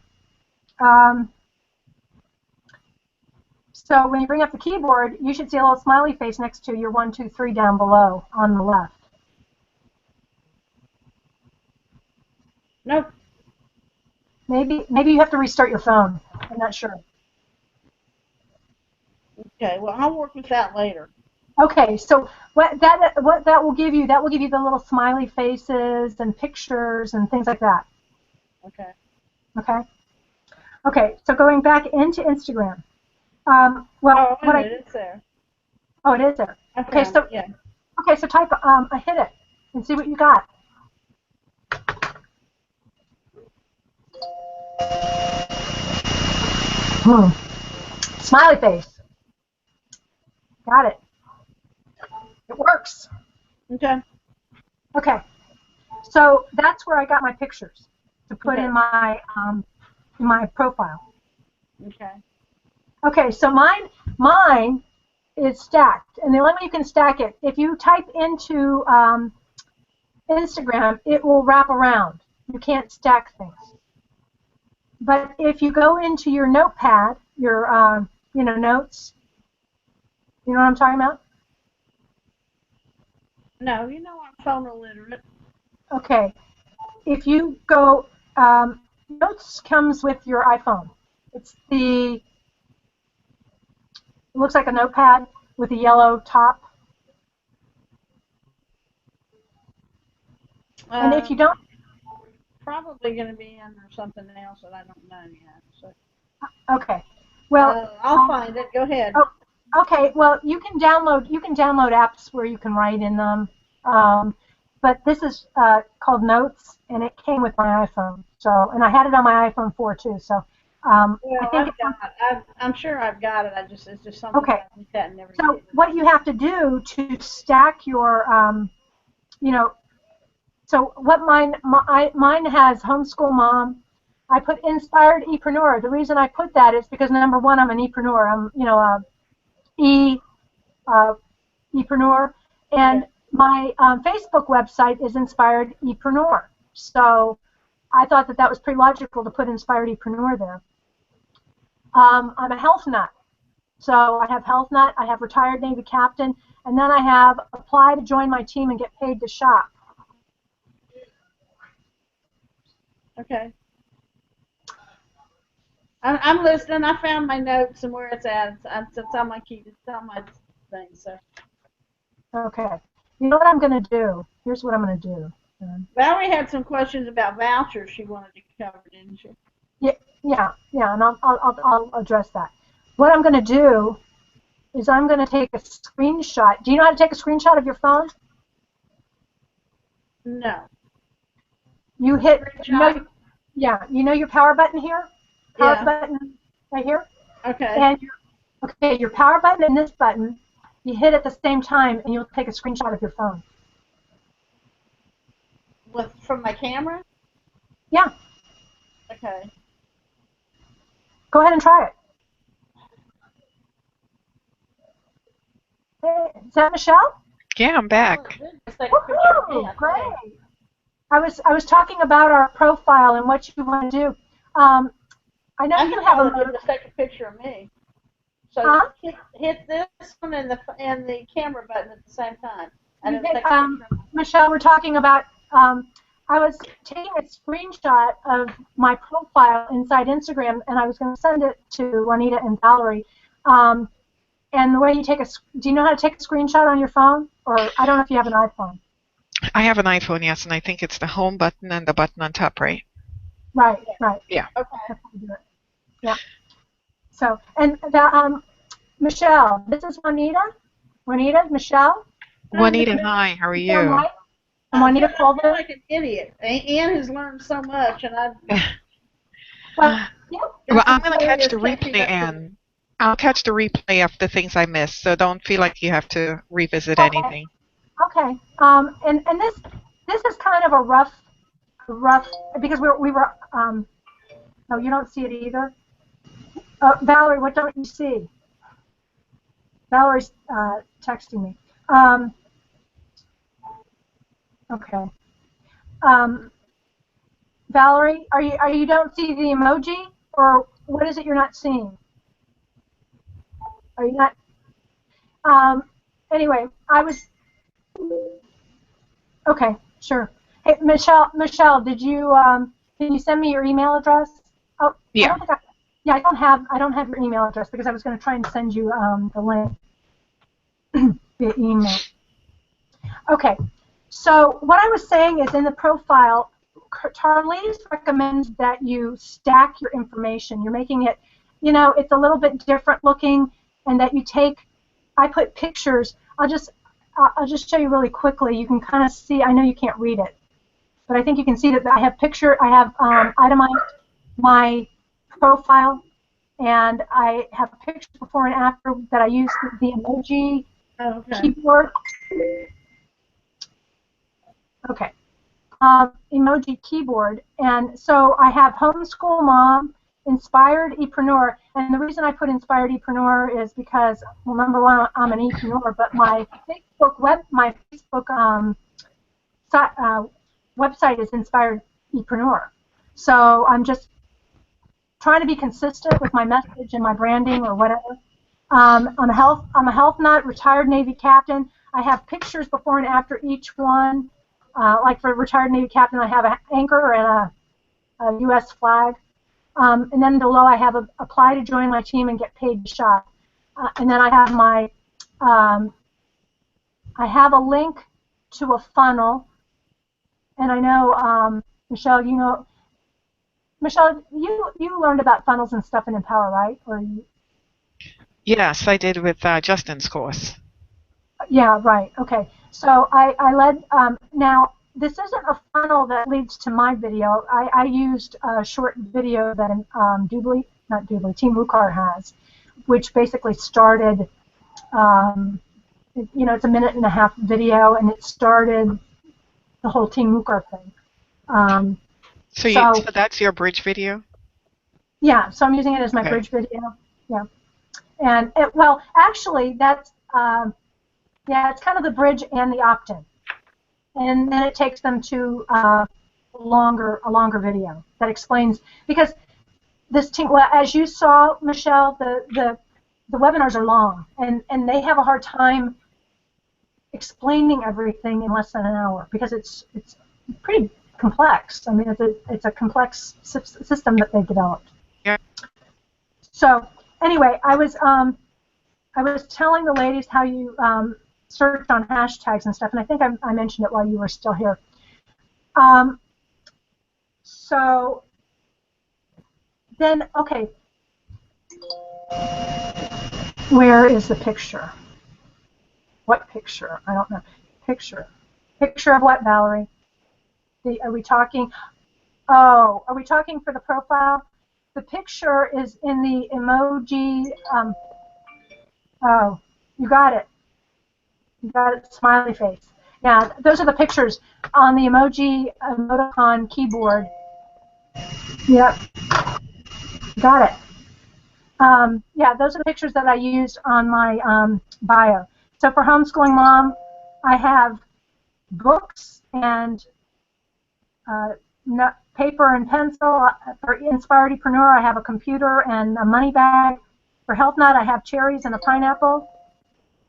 So when you bring up the keyboard, you should see a little smiley face next to your 1, 2, 3 down below on the left. Nope. Maybe you have to restart your phone. I'm not sure. Okay. Well, I'll work with that later. Okay, so what that will give you the little smiley faces and pictures and things like that. Okay. Okay. Okay, so going back into Instagram. Well, Oh, what it's there. Oh, it is there. Okay, so yeah. Okay, so type I hit it and see what you got. Smiley face. Got it. It works. Okay. Okay. So that's where I got my pictures to put Okay. in my profile. Okay. Okay, so mine is stacked, and the only way you can stack it, if you type into Instagram, it will wrap around. You can't stack things. But if you go into your notepad, your notes, you know what I'm talking about? No, I'm phone illiterate. Okay. If you go, Notes comes with your iPhone. It looks like a notepad with a yellow top. And if you don't, Probably going to be under something else that I don't know yet. So. Okay. Well, I'll find it. Go ahead. Oh, okay. Well, you can download apps where you can write in them. But this is called Notes, and it came with my iPhone. So, and I had it on my iPhone 4 too. So, I think I'm sure I've got it. It's just something okay. I looked at and never So, did. what you have to do to stack your, so what mine has homeschool mom. I put inspired Epreneur. The reason I put that is because number one, I'm an Epreneur. I'm Epreneur, and my Facebook website is Inspired Epreneur. So I thought that was pretty logical to put Inspired Epreneur there. I'm a health nut. So I have health nut, I have retired Navy captain, and then I have apply to join my team and get paid to shop. Okay. I'm listening. I found my notes and where it's at. It's on my key. It's on my thing. So. Okay. You know what I'm going to do? Here's what I'm going to do. Valerie had some questions about vouchers she wanted to cover, didn't she? Yeah, and I'll address that. What I'm going to do is I'm going to take a screenshot. Do you know how to take a screenshot of your phone? No. You hit, you know your power button here? Power button right here? Okay. And your power button and this button, you hit at the same time and you'll take a screenshot of your phone. From my camera? Yeah. Okay. Go ahead and try it. Hey, is that Michelle? Yeah, I'm back. Just take a picture of me, Woohoo! I think. Great. I was talking about our profile and what you want to do. I know I you can have a probably just take a picture of me. So Huh? hit this one and the camera button at the same time. And it'll Okay, take a picture of me. Michelle, we're talking about. I was taking a screenshot of my profile inside Instagram, and I was going to send it to Juanita and Valerie. And the way you take do you know how to take a screenshot on your phone? Or I don't know if you have an iPhone. I have an iPhone, yes, and I think it's the home button and the button on top, right? Right, right. Yeah. Okay. That's how you do it. Yeah. So, and Michelle, this is Juanita. Juanita, Michelle. Juanita, hi, how are Is that you? right? And I Juanita feel Colvin. like an idiot. Ann has learned so much, and I've Well, yeah. Well, I'm got going to catch the catching replay, up to me. Anne. I'll catch the replay of the things I missed, so don't feel like you have to revisit Okay. anything. Okay. And this is kind of a rough because we were no, you don't see it either. Valerie, what don't you see? Valerie's texting me. Okay. Valerie, are you don't see the emoji, or what is it you're not seeing? Are you not? Anyway, I was. Okay, sure. Hey, Michelle, did you can you send me your email address? Oh, Yeah. I don't think yeah, I don't have your email address because I was going to try and send you the link via email. Okay, so what I was saying is in the profile, Tarlise recommends that you stack your information. You're making it, it's a little bit different looking, and that you take. I put pictures. I'll just show you really quickly. You can kind of see. I know you can't read it, but I think you can see that I have itemized my profile, and I have pictures before and after that I use the emoji keyboard. Okay. Emoji keyboard, and so I have homeschool mom, inspired Epreneur, and the reason I put inspired Epreneur is because, well, number one, I'm an Epreneur, but my Facebook website is inspired Epreneur, so I'm just trying to be consistent with my message and my branding or whatever. I'm a health nut, retired Navy captain. I have pictures before and after each one. Like for retired Navy captain, I have an anchor and a U.S. flag. And then below I have apply to join my team and get paid to shop. And then I have I have a link to a funnel. And I know, Michelle, Michelle, you learned about funnels and stuff in Empower, right? Yes, I did with Justin's course. Yeah, right. Okay. So I led, now this isn't a funnel that leads to my video. I used a short video that Team Wukar has, which basically started, it's a minute and a half video, and it started the whole Team Wukar thing. So that's your bridge video? Yeah, so I'm using it as my bridge video. Yeah. And, well, actually, that's, yeah, it's kind of the bridge and the opt-in. And then it takes them to a longer video that explains, because this team, well, as you saw, Michelle, the webinars are long, and they have a hard time explaining everything in less than an hour because it's pretty complex. I mean, it's a complex system that they developed. Yeah. So anyway, I was telling the ladies how you search on hashtags and stuff, and I think I mentioned it while you were still here. So then, okay, where is the picture? What picture? I don't know. Picture of what, Valerie? Are we talking? Oh, are we talking for the profile? The picture is in the emoji. Oh, you got it. You got it. Smiley face. Yeah, those are the pictures on the emoticon keyboard. Yep. Got it. Yeah, those are the pictures that I used on my bio. So for homeschooling mom, I have books and paper and pencil. For Inspired Epreneur, I have a computer and a money bag. For Health Nut, I have cherries and a pineapple.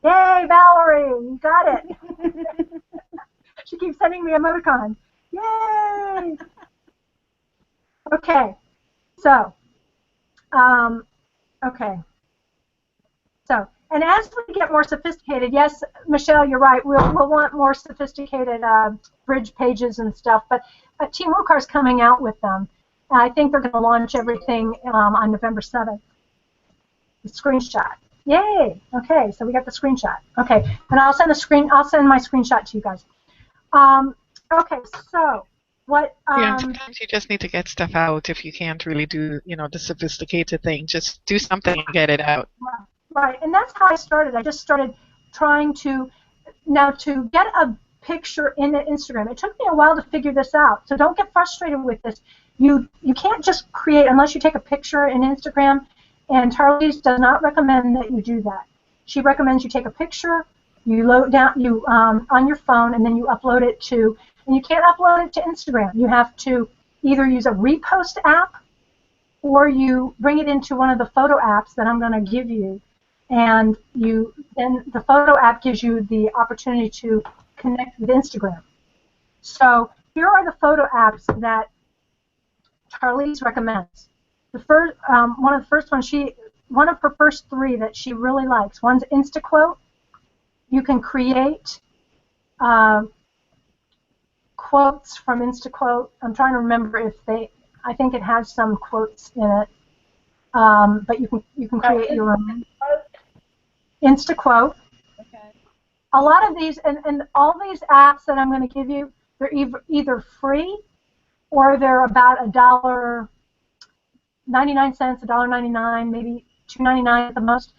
Yay, Valerie, you got it. She keeps sending me emoticons. Yay! Okay, so, okay. So, and as we get more sophisticated, yes, Michelle, you're right, we'll want more sophisticated bridge pages and stuff, but Team WooCar is coming out with them. I think they're going to launch everything on November 7th. The screenshot. Yay! Okay, so we got the screenshot. Okay, and I'll send my screenshot to you guys. Okay, so what? Yeah, sometimes you just need to get stuff out if you can't really do, the sophisticated thing. Just do something and get it out. Right, and that's how I started. I just started trying to get a picture in Instagram. It took me a while to figure this out, so don't get frustrated with this. You can't just create unless you take a picture in Instagram, and Tarlise does not recommend that you do that. She recommends you take a picture, you load down on your phone, and then you upload it to, and you can't upload it to Instagram. You have to either use a repost app or you bring it into one of the photo apps that I'm going to give you, and then the photo app gives you the opportunity to connect with Instagram. So here are the photo apps that Tarlise recommends. The first, one of the first ones, one of her first three that she really likes. One's InstaQuote. You can create quotes from InstaQuote. I'm trying to remember if I think it has some quotes in it, but you can create your own. InstaQuote. Okay. A lot of these, and all these apps that I'm going to give you, they're either free or they're about $1.99, $1.99, maybe $2.99 at the most.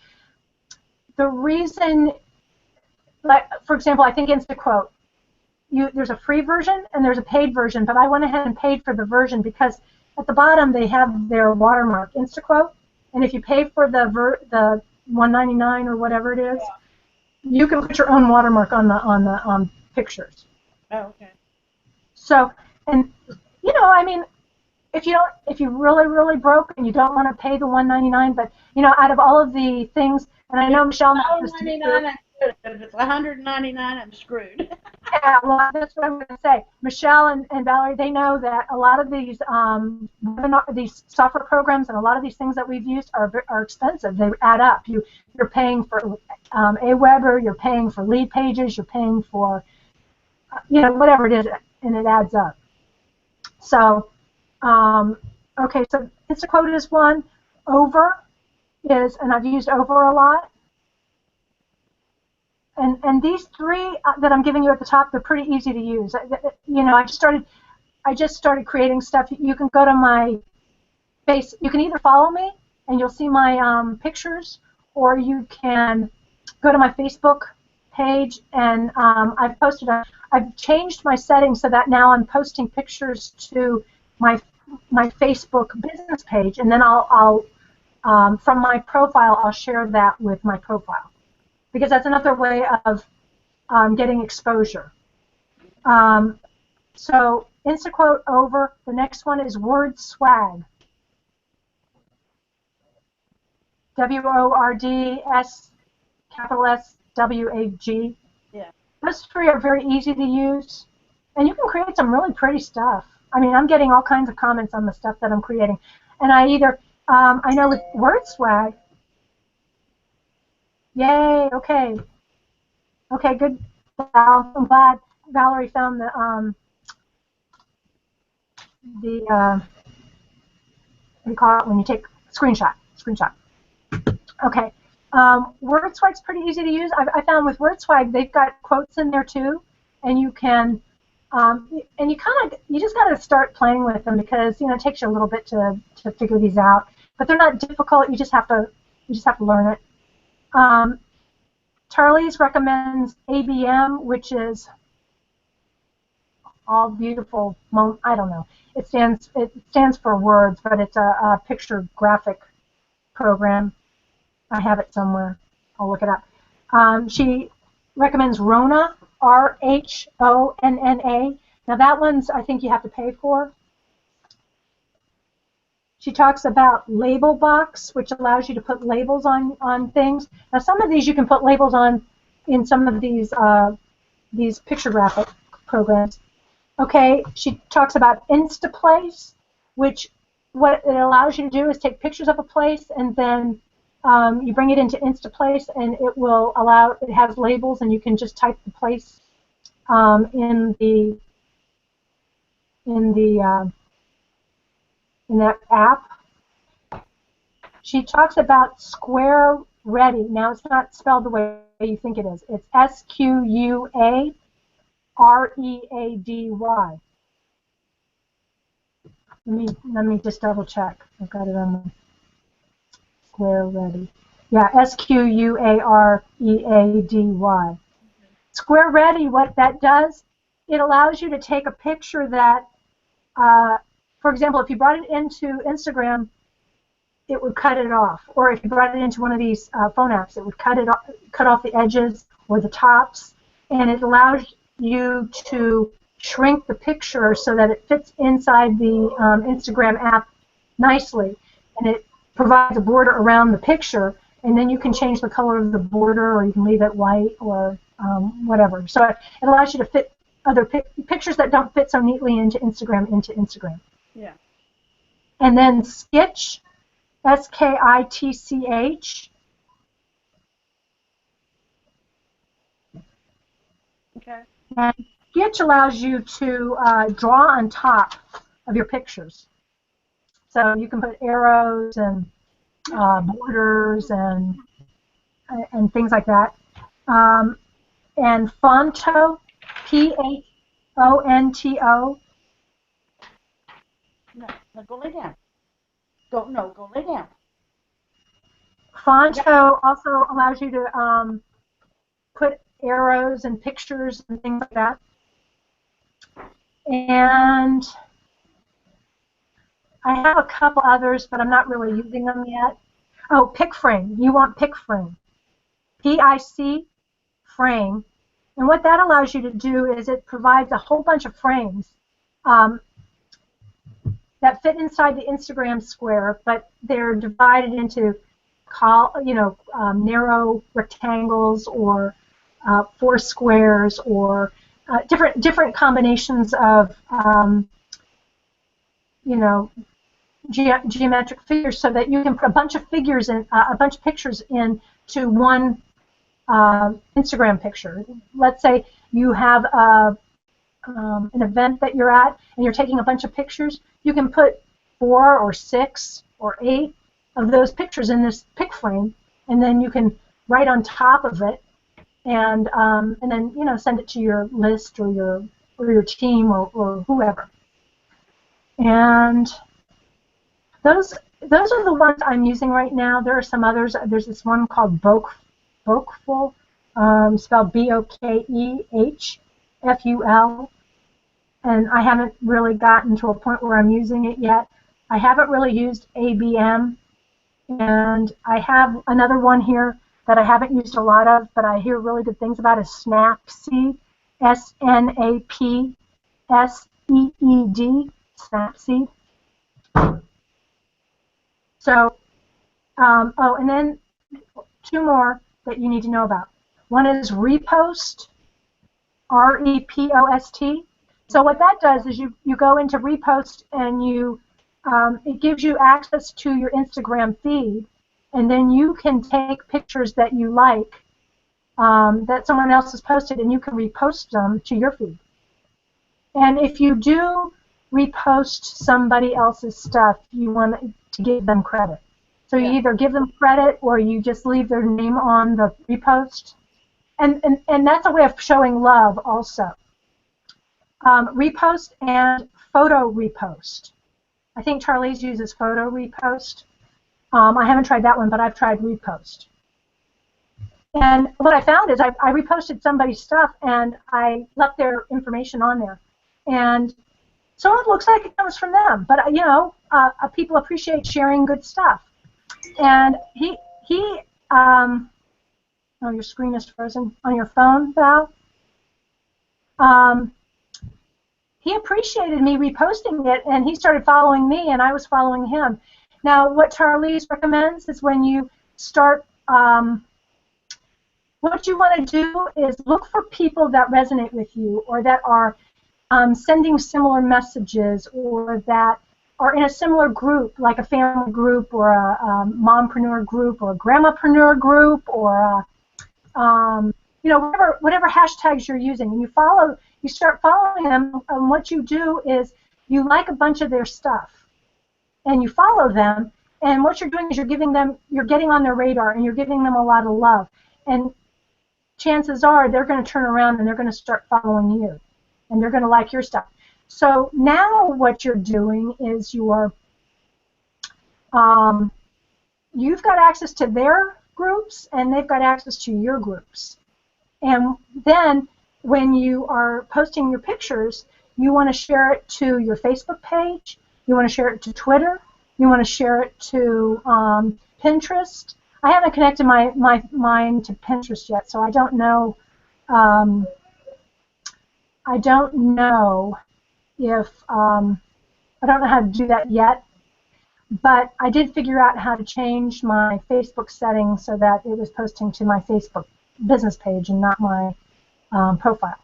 The reason, like for example, I think InstaQuote, there's a free version and there's a paid version, but I went ahead and paid for the version because at the bottom they have their watermark, InstaQuote, and if you pay for the $1.99 or whatever it is, you can put your own watermark on the pictures. Oh, okay. So, and I mean, if you really broke and you don't want to pay the $1.99, but out of all of the things, and I know Michelle knows this to be true. $1.99, I'm good. If it's $199, I'm screwed. Yeah, well, that's what I'm going to say. Michelle and Valerie, they know that a lot of these these software programs and a lot of these things that we've used are expensive. They add up. You're paying for Aweber, you're paying for lead pages, you're paying for whatever it is, and it adds up. So, okay, so InstaQuote is one. Over is, and I've used Over a lot. And these three that I'm giving you at the top, they're pretty easy to use. I just started creating stuff. You can go to my face. You can either follow me and you'll see my pictures, or you can go to my Facebook page and I've changed my settings so that now I'm posting pictures to my Facebook business page, and then I'll from my profile I'll share that with my profile, because that's another way of getting exposure. So InstaQuote, Over. The next one is Word Swag. WORD SWAG. Yeah. Those three are very easy to use, and you can create some really pretty stuff. I mean, I'm getting all kinds of comments on the stuff that I'm creating, and I know with Word Swag. Yay! Okay, good. Val. I'm glad Valerie found what do you call it when you take screenshot. Okay. WordSwag's pretty easy to use. I found with WordSwag they've got quotes in there too, and you can, and you just got to start playing with them, because it takes you a little bit to figure these out. But they're not difficult. You just have to learn it. Tarlise recommends ABM, which is all beautiful. I don't know. It stands for words, but it's a picture graphic program. I have it somewhere. I'll look it up. She recommends Rhona, Rhonna. Now that one's I think you have to pay for. She talks about Label Box, which allows you to put labels on things. Now some of these you can put labels on in some of these picture graphic programs. Okay, she talks about Instaplace, which what it allows you to do is take pictures of a place and then you bring it into Instaplace and it will allow, it has labels and you can just type the place in that app. She talks about Square Ready. Now it's not spelled the way you think it is. It's SQUAREADY. Let me just double check. I've got it on the Square Ready. Yeah, SQUAREADY. Square Ready, what that does, it allows you to take a picture that, for example, if you brought it into Instagram, it would cut it off. Or if you brought it into one of these phone apps, it would cut off the edges or the tops. And it allows you to shrink the picture so that it fits inside the Instagram app nicely. And it provides a border around the picture. And then you can change the color of the border, or you can leave it white, or whatever. So it allows you to fit other pictures that don't fit so neatly into Instagram. Yeah. And then Skitch, SKITCH. Okay. And Skitch allows you to draw on top of your pictures. So you can put arrows and borders and things like that. And Fonto, PHONTO. No, go lay down. Go lay down. Fonto also allows you to put arrows and pictures and things like that. And I have a couple others, but I'm not really using them yet. Oh, PicFrame. You want PicFrame. PIC frame. And what that allows you to do is it provides a whole bunch of frames that fit inside the Instagram square, but they're divided into narrow rectangles or 4 squares or different combinations of geometric figures, so that you can put a bunch of figures in a bunch of pictures into one Instagram picture. Let's say you have an event that you're at and you're taking a bunch of pictures. You can put 4 or 6 or 8 of those pictures in this pic frame, and then you can write on top of it, and then send it to your list or your team or whoever. And those are the ones I'm using right now. There are some others. There's this one called Bokeful, spelled BOKEHFUL, and I haven't really gotten to a point where I'm using it yet. I haven't really used ABM, and I have another one here that I haven't used a lot of, but I hear really good things about, is Snapseed, SNAPSEED, Snapseed. So, and then 2 more that you need to know about. One is Repost, REPOST. So what that does is you go into Repost and it gives you access to your Instagram feed, and then you can take pictures that you like that someone else has posted, and you can repost them to your feed. And if you do repost somebody else's stuff, you want to give them credit. So you either give them credit or you just leave their name on the repost. And that's a way of showing love also. Repost and photo repost. I think Charlie's uses photo repost. I haven't tried that one, but I've tried repost. And what I found is I reposted somebody's stuff and I left their information on there. And so it looks like it comes from them. But, people appreciate sharing good stuff. And he Oh, your screen is frozen on your phone, Val. He appreciated me reposting it, and he started following me, and I was following him. Now, what Charlize recommends is when you start, what you want to do is look for people that resonate with you or that are sending similar messages or that are in a similar group, like a family group or a mompreneur group or a grandmapreneur group or you know, whatever hashtags you're using, and you start following them, and what you do is you like a bunch of their stuff, and you follow them, and what you're doing is you're getting on their radar, and you're giving them a lot of love, and chances are they're going to turn around and they're going to start following you, and they're going to like your stuff. So now what you're doing is you've got access to their groups, and they've got access to your groups. And then when you are posting your pictures, you want to share it to your Facebook page, you want to share it to Twitter, you want to share it to Pinterest. I haven't connected mine to Pinterest yet, so I don't know. I don't know if I don't know how to do that yet. But I did figure out how to change my Facebook settings so that it was posting to my Facebook business page and not my profile.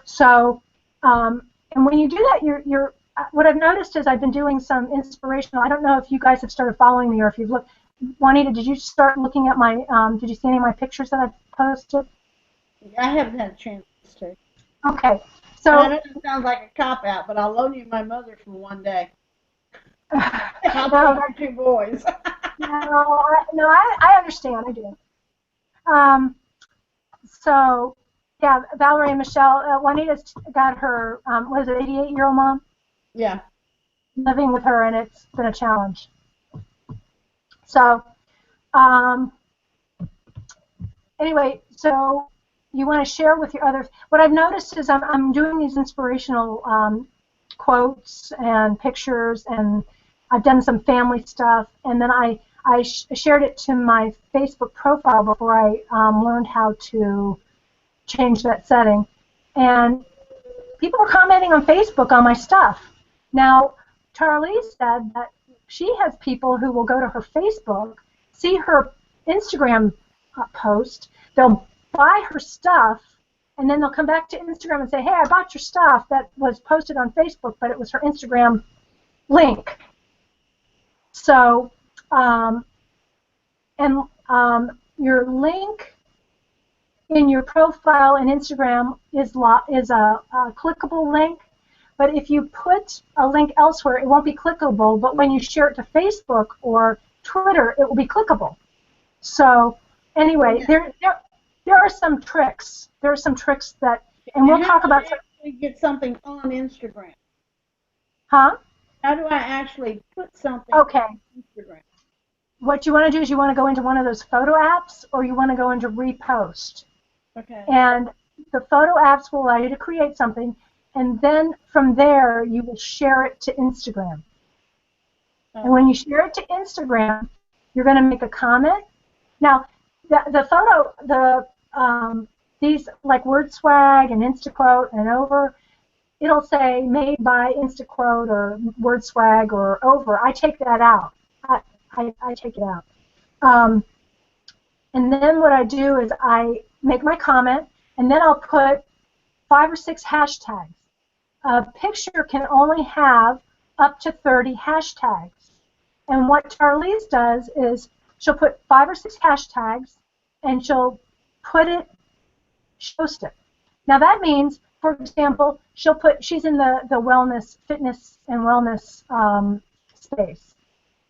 So, and when you do that, you're what I've noticed is I've been doing some inspirational. I don't know if you guys have started following me or if you've looked. Juanita, did you start looking at my? Did you see any of my pictures that I've posted? I haven't had a chance to. Okay, so I know it sounds like a cop out, but I'll loan you my mother for one day. I'll no, take our two boys. I understand. I do. So, yeah, Valerie and Michelle, Juanita's got her, what is it, 88-year-old mom? Yeah. Living with her, and it's been a challenge. So, anyway, so you want to share with your others. What I've noticed is I'm doing these inspirational quotes and pictures, and I've done some family stuff, and then I shared it to my Facebook profile before I learned how to change that setting. And people are commenting on Facebook on my stuff. Now, Charlize said that she has people who will go to her Facebook, see her Instagram post, they'll buy her stuff, and then they'll come back to Instagram and say, hey, I bought your stuff that was posted on Facebook, but it was her Instagram link. So, your link in your profile in Instagram is a clickable link, but if you put a link elsewhere, it won't be clickable, but when you share it to Facebook or Twitter, it will be clickable. So, anyway, there are some tricks. There are some tricks that, and we'll talk about. How do I actually get something on Instagram? Huh? How do I actually put something okay. on Instagram? What you want to do is you want to go into one of those photo apps, or you want to go into repost. Okay. And the photo apps will allow you to create something, and then from there you will share it to Instagram. Oh. And when you share it to Instagram, you're going to make a comment. Now, these like WordSwag and InstaQuote and Over, it'll say made by InstaQuote or WordSwag or Over. I take that out. I take it out. And then what I do is I make my comment, and then I'll put 5 or 6 hashtags. A picture can only have up to 30 hashtags. And what Charlize does is she'll put 5 or 6 hashtags, and she'll post it. Now that means, for example, she's in the wellness, fitness and wellness space.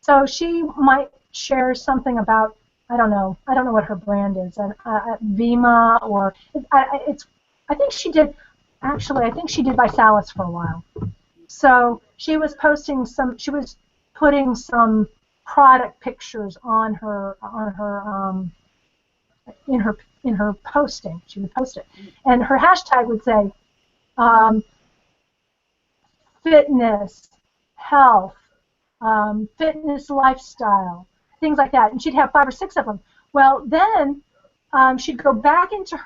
So she might share something about, I don't know what her brand is, Vima, or I think she did Visalis for a while. So she was putting some product pictures on her in her posting. She would post it, and her hashtag would say fitness, health, fitness lifestyle, things like that, and she'd have 5 or 6 of them. Well, then she'd go back into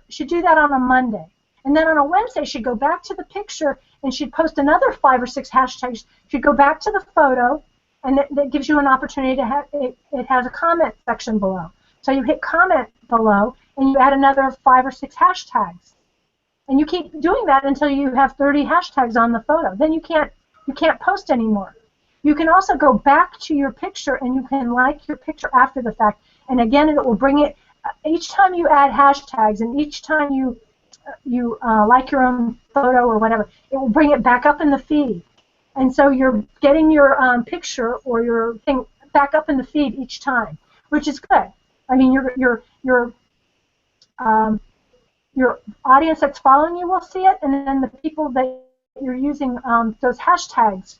she'd do that on a Monday. And then on a Wednesday, she'd go back to the picture and she'd post another 5 or 6 hashtags. She'd go back to the photo, and that gives you an opportunity to have, it has a comment section below. So you hit comment below and you add another 5 or 6 hashtags. And you keep doing that until you have 30 hashtags on the photo. Then you can't post anymore. You can also go back to your picture and you can like your picture after the fact. And again, it will bring it, each time you add hashtags and each time you like your own photo or whatever, it will bring it back up in the feed. And so you're getting your picture or your thing back up in the feed each time, which is good. I mean, your audience that's following you will see it, and then the people that you're using those hashtags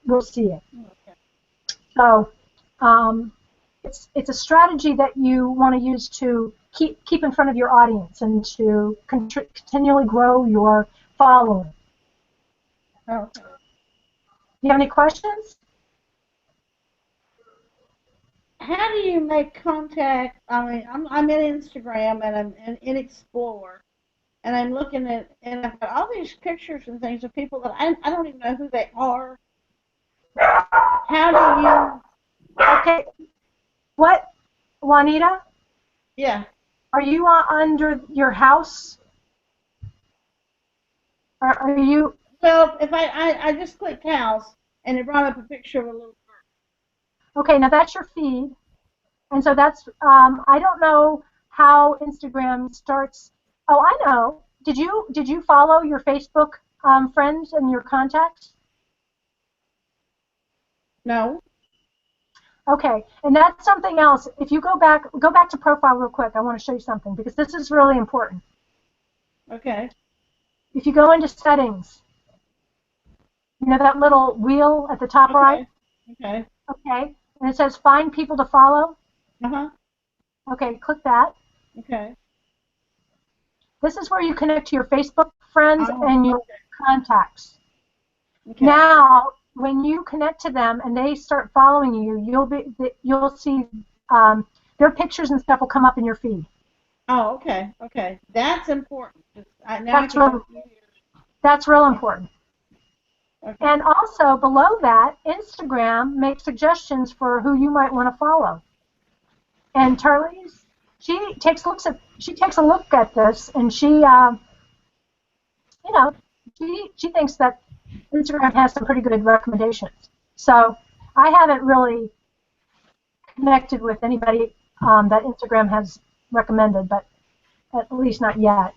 will see it. Okay. So it's a strategy that you want to use to keep in front of your audience and to continually grow your following. Okay. You have any questions? How do you make contact? I mean, I'm in Instagram and I'm in Explore, and I'm looking at, and I've got all these pictures and things of people that I don't even know who they are. How do you? Okay. What, Juanita? Yeah. Are you under your house? Are you? Well, if I just clicked house and it brought up a picture of a little girl. Okay, now that's your feed, and so that's I don't know how Instagram starts. Oh, I know. Did you follow your Facebook friends and your contacts? No. Okay, and that's something else. If you go back to profile real quick, I want to show you something because this is really important. Okay. If you go into settings, you know that little wheel at the top right? Okay. Okay, and it says find people to follow. Uh-huh. Okay, click that. Okay. This is where you connect to your Facebook friends and your contacts. Okay. Now, when you connect to them and they start following you, you'll see their pictures and stuff will come up in your feed. Oh, okay. Okay. That's important. That's real important. Okay. And also below that, Instagram makes suggestions for who you might want to follow. And Tarlise, she takes a look at this, and she thinks that Instagram has some pretty good recommendations. So I haven't really connected with anybody that Instagram has recommended, but at least not yet.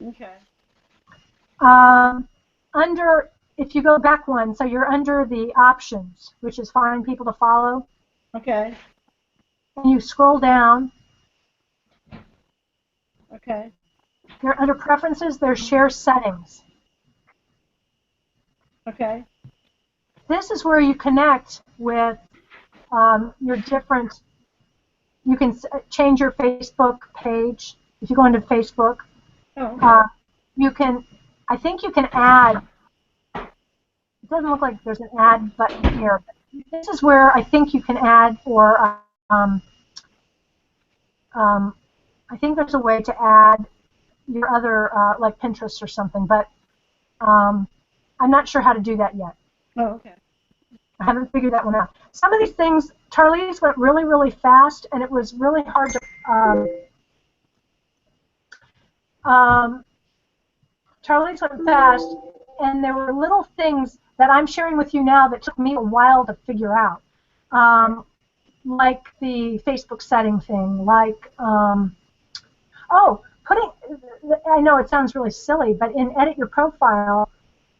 Okay. If you go back one, so you're under the options, which is find people to follow. Okay. And you scroll down. Okay. You're under preferences, there's share settings. Okay. This is where you connect with your different, you can change your Facebook page. If you go into Facebook, you can, I think you can add, it doesn't look like there's an add button here, but this is where I think you can add, or I think there's a way to add your other, like Pinterest or something, but I'm not sure how to do that yet. Oh, okay. I haven't figured that one out. Some of these things, Tarlise went really, really fast, and it was really hard to. Tarlise went fast, and there were little things that I'm sharing with you now that took me a while to figure out, like the Facebook setting thing, like I know it sounds really silly, but in edit your profile,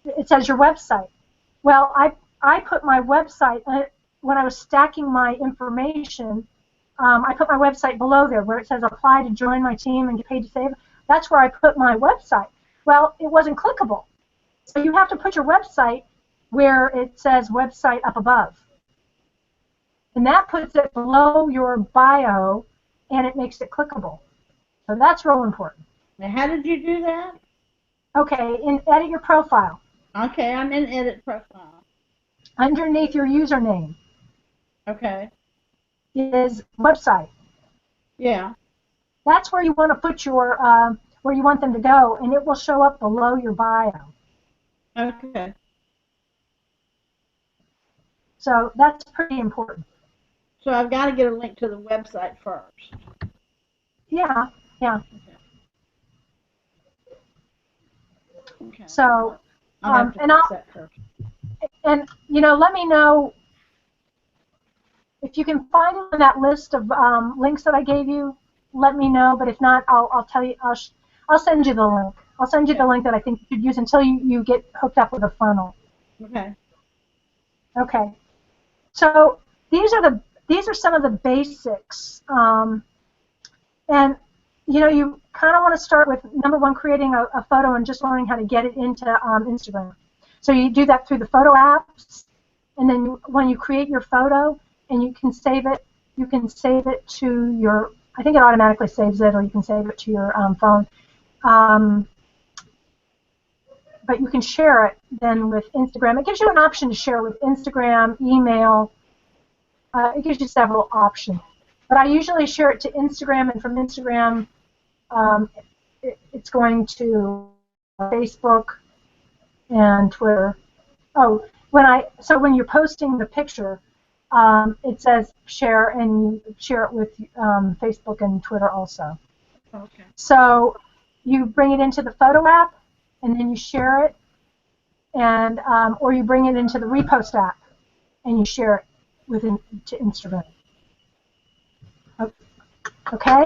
it says your website. Well, I put my website, when I was stacking my information, I put my website below there where it says apply to join my team and get paid to save. That's where I put my website. Well, it wasn't clickable. So you have to put your website where it says website up above. And that puts it below your bio, and it makes it clickable. So that's real important. Now, how did you do that? Okay, edit your profile. Okay, I'm in edit profile. Underneath your username. Okay. Is website. Yeah. that's where you want to put your where you want them to go, and it will show up below your bio. Okay. So that's pretty important. So I've got to get a link to the website first. Yeah, yeah. Okay. So, I'll have to fix that first. And let me know if you can find it in that list of links that I gave you. Let me know, but if not, I'll tell you. I'll send you the link. I'll send you the link that I think you should use until you get hooked up with a funnel. Okay. Okay. So these are some of the basics, and you kind of want to start with number one, creating a photo and just learning how to get it into Instagram. So you do that through the photo apps, and then when you create your photo, and you can save it to your. I think it automatically saves it, or you can save it to your phone. But you can share it then with Instagram. It gives you an option to share with Instagram, email. It gives you several options. But I usually share it to Instagram, and from Instagram, it's going to Facebook and Twitter. Oh, when you're posting the picture, it says share, and you share it with Facebook and Twitter also. Okay. So you bring it into the photo app, and then you share it, and or you bring it into the repost app, and you share it to Instagram. Okay,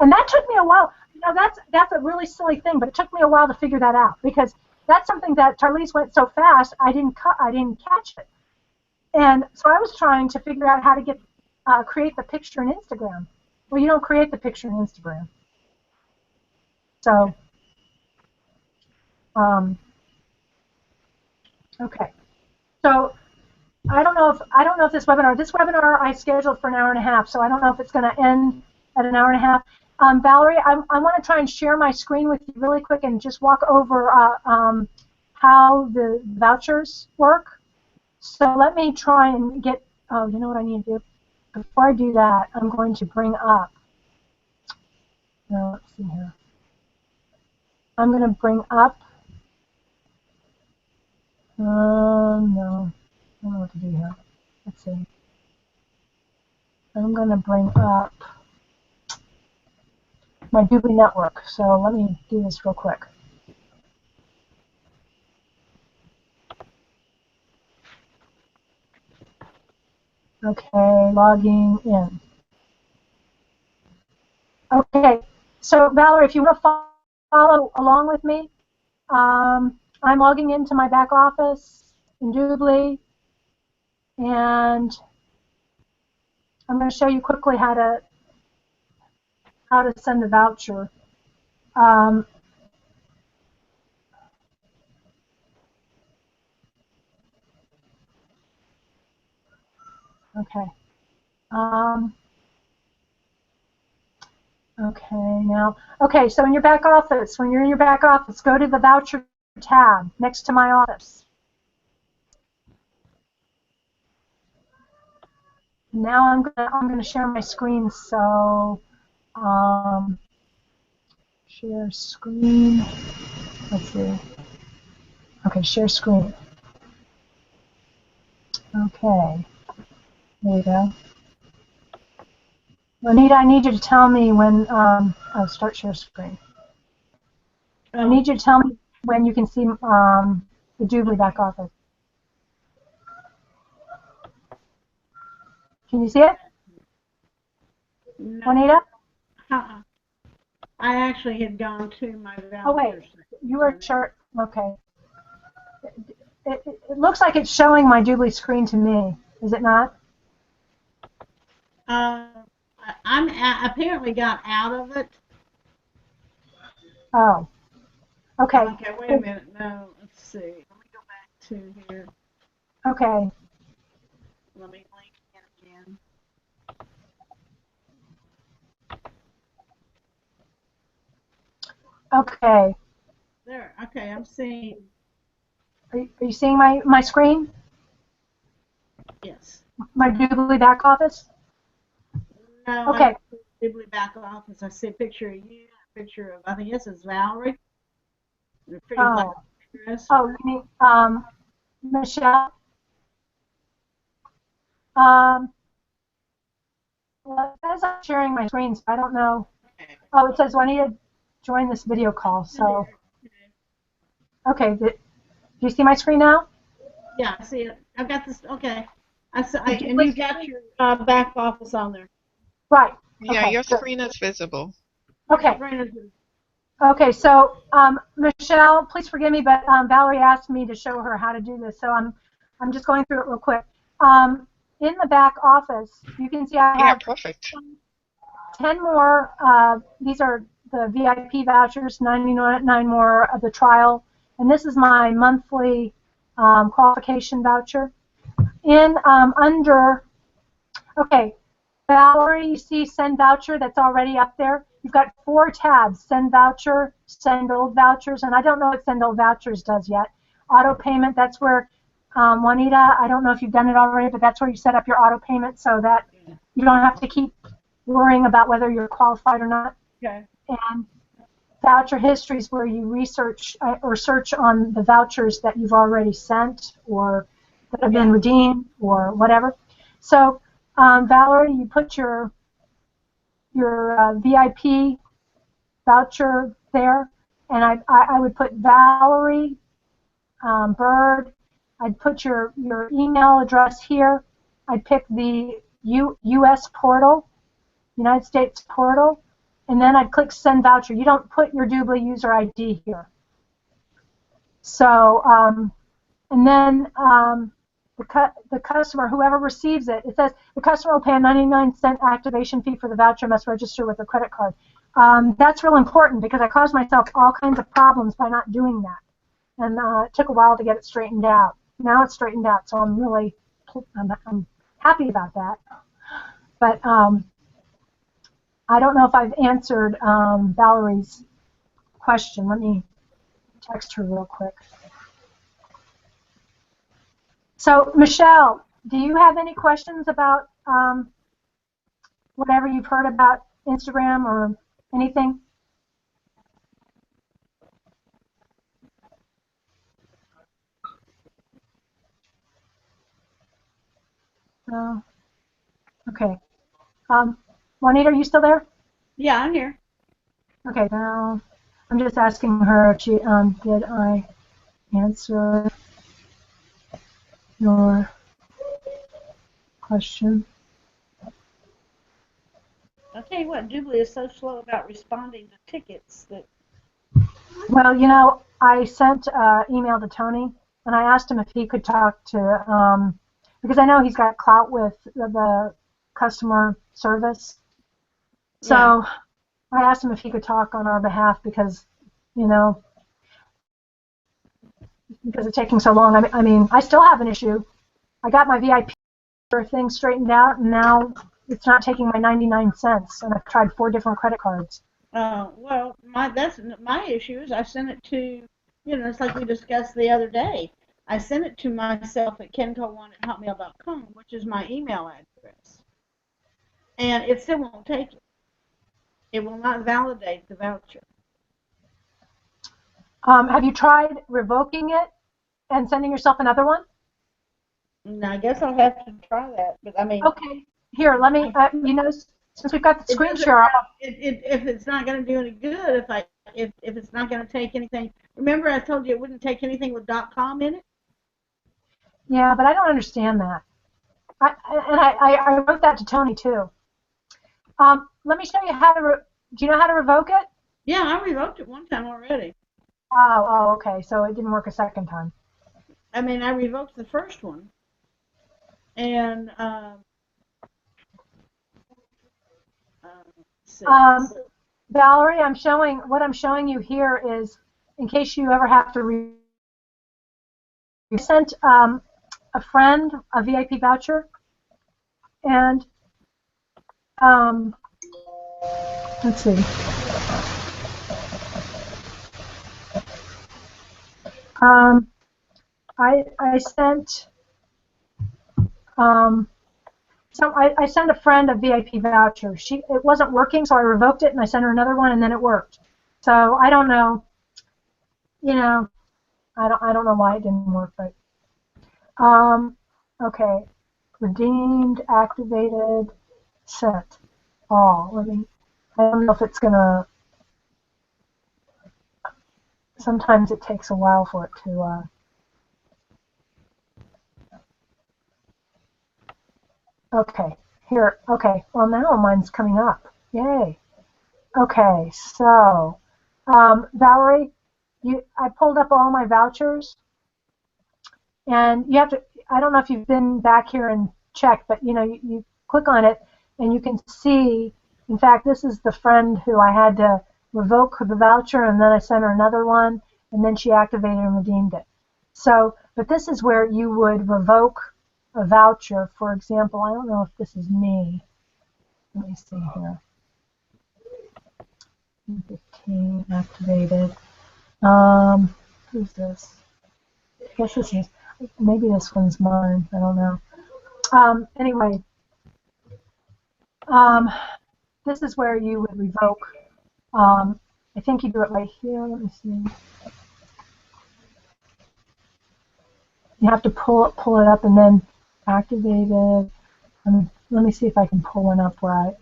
and that took me a while. That's a really silly thing, but it took me a while to figure that out, because that's something that Tarlise went so fast I didn't catch it, and so I was trying to figure out how to create the picture in Instagram. Well, you don't create the picture in Instagram, so okay. So I don't know if this webinar I scheduled for an hour and a half, so I don't know if it's going to end at an hour and a half. Valerie, I want to try and share my screen with you really quick and just walk over how the vouchers work. So let me try and get. Oh, you know what I need to do? Before I do that, I'm going to bring up. No, let's see here. I'm going to bring up. No, I don't know what to do here. Let's see. I'm going to bring up my Doobly network. So let me do this real quick. Okay, logging in. Okay, so Valerie, if you want to follow along with me, I'm logging into my back office in Doobly, and I'm going to show you quickly how to send a voucher. Okay. Okay, so in your back office, when you're in your back office, go to the voucher tab next to my office. Now I'm gonna share my screen, so share screen. Let's see. Okay, share screen. Okay, there you go. Anita, I need you to tell me when. Start share screen. I need you to tell me when you can see the Doobly back office. Can you see it? No. Juanita? I actually had gone to my vouchers. Oh, wait. You were short. Okay. It looks like it's showing my Doobly screen to me. Is it not? Apparently got out of it. Oh. Okay. Okay, wait a minute. No, let's see. Let me go back to here. Okay. Let me link in again. Okay. There. Okay, I'm seeing. Are you seeing my screen? Yes. My Doobly back office? No. Okay. Ghibli back office. I see a picture of you, a picture of, I think this is Valerie. The pretty black Oh, dress. oh, you mean Michelle? Um, well, it says I'm sharing my screen, so I don't know. Okay. Oh, it says Juanita join this video call. So, okay, do you see my screen now? Yeah, I see it. I've got this. Okay. Did you And put you've got your back office on there. right? Yeah, Okay, your good. screen is visible. Okay, Brandon, okay. So, Michelle, please forgive me, but Valerie asked me to show her how to do this, so I'm just going through it real quick. In the back office, you can see I Yeah, have perfect. 10 more. These are the VIP vouchers, 99 more of the trial, and this is my monthly qualification voucher. In under, okay, Valerie, you see send voucher that's already up there. You've got 4 tabs: send voucher, send old vouchers, and I don't know what send old vouchers does yet. Auto payment, that's where Juanita, I don't know if you've done it already, but that's where you set up your auto payment so that you don't have to keep worrying about whether you're qualified or not. okay. And voucher history is where you research or search on the vouchers that you've already sent or that have been redeemed or whatever. So, Valerie, you put your VIP voucher there, and I would put Valerie Bird. I'd put your email address here. I'd pick the U.S. portal, United States portal, and then I'd click send voucher. You don't put your Doobly user ID here. So, and then the customer, whoever receives it, it says the customer will pay a 99-cent activation fee for the voucher, must register with a credit card. That's real important because I caused myself all kinds of problems by not doing that. And it took a while to get it straightened out. Now it's straightened out, so I'm happy about that. But I don't know if I've answered Valerie's question. Let me text her real quick. So, Michelle, do you have any questions about whatever you've heard about Instagram or anything? Okay. Juanita, are you still there? Yeah, I'm here. Okay, now I'm just asking her if she, did I answer your question? I'll tell you what, Doobly is so slow about responding to tickets that. Well, you know, I sent an email to Tony, and I asked him if he could talk to, because I know he's got clout with the customer service. So Yeah. I asked him if he could talk on our behalf because, you know, because it's taking so long. I mean, I still have an issue. I got my VIP thing straightened out, and now it's not taking my 99 cents, and I've tried 4 different credit cards. Well, that's my issue is I sent it to, it's like we discussed the other day. I sent it to myself at kenco1@hotmail.com, which is my email address, and it still won't take it. It will not validate the voucher. Have you tried revoking it and sending yourself another one? And I guess I'll have to try that, but I mean. Okay. Here, let me. You know, since we've got the screen share. If it's not going to do any good, if it's not going to take anything. Remember, I told you it wouldn't take anything with .com in it. Yeah, but I don't understand that. I wrote that to Tony too. Let me show you how to. Do you know how to revoke it? Yeah, I revoked it one time already. Oh, okay. So it didn't work a second time. I mean, I revoked the first one, and Valerie, what I'm showing you here is, in case you ever have to I sent a friend a VIP voucher, and let's see. I sent So I sent a friend a VIP voucher. It wasn't working, so I revoked it and I sent her another one, and then it worked. So I don't know. You know, I don't know why it didn't work, but okay. Redeemed, activated, sent. All. I don't know if it's gonna. Sometimes it takes a while for it to. Okay, here. Okay, well now mine's coming up. Yay. Okay, so Valerie, I pulled up all my vouchers, and you have to. I don't know if you've been back here and checked, but you click on it, and you can see. In fact, this is the friend who I had to revoke the voucher, and then I sent her another one, and then she activated and redeemed it. So, but this is where you would revoke a voucher. For example, I don't know if this is me. Let me see here. 15 activated. Who's this? I guess this is, maybe this one's mine. I don't know. Anyway, this is where you would revoke. I think you do it right here. Let me see. You have to pull it up and then activate it. Let me see if I can pull one up where I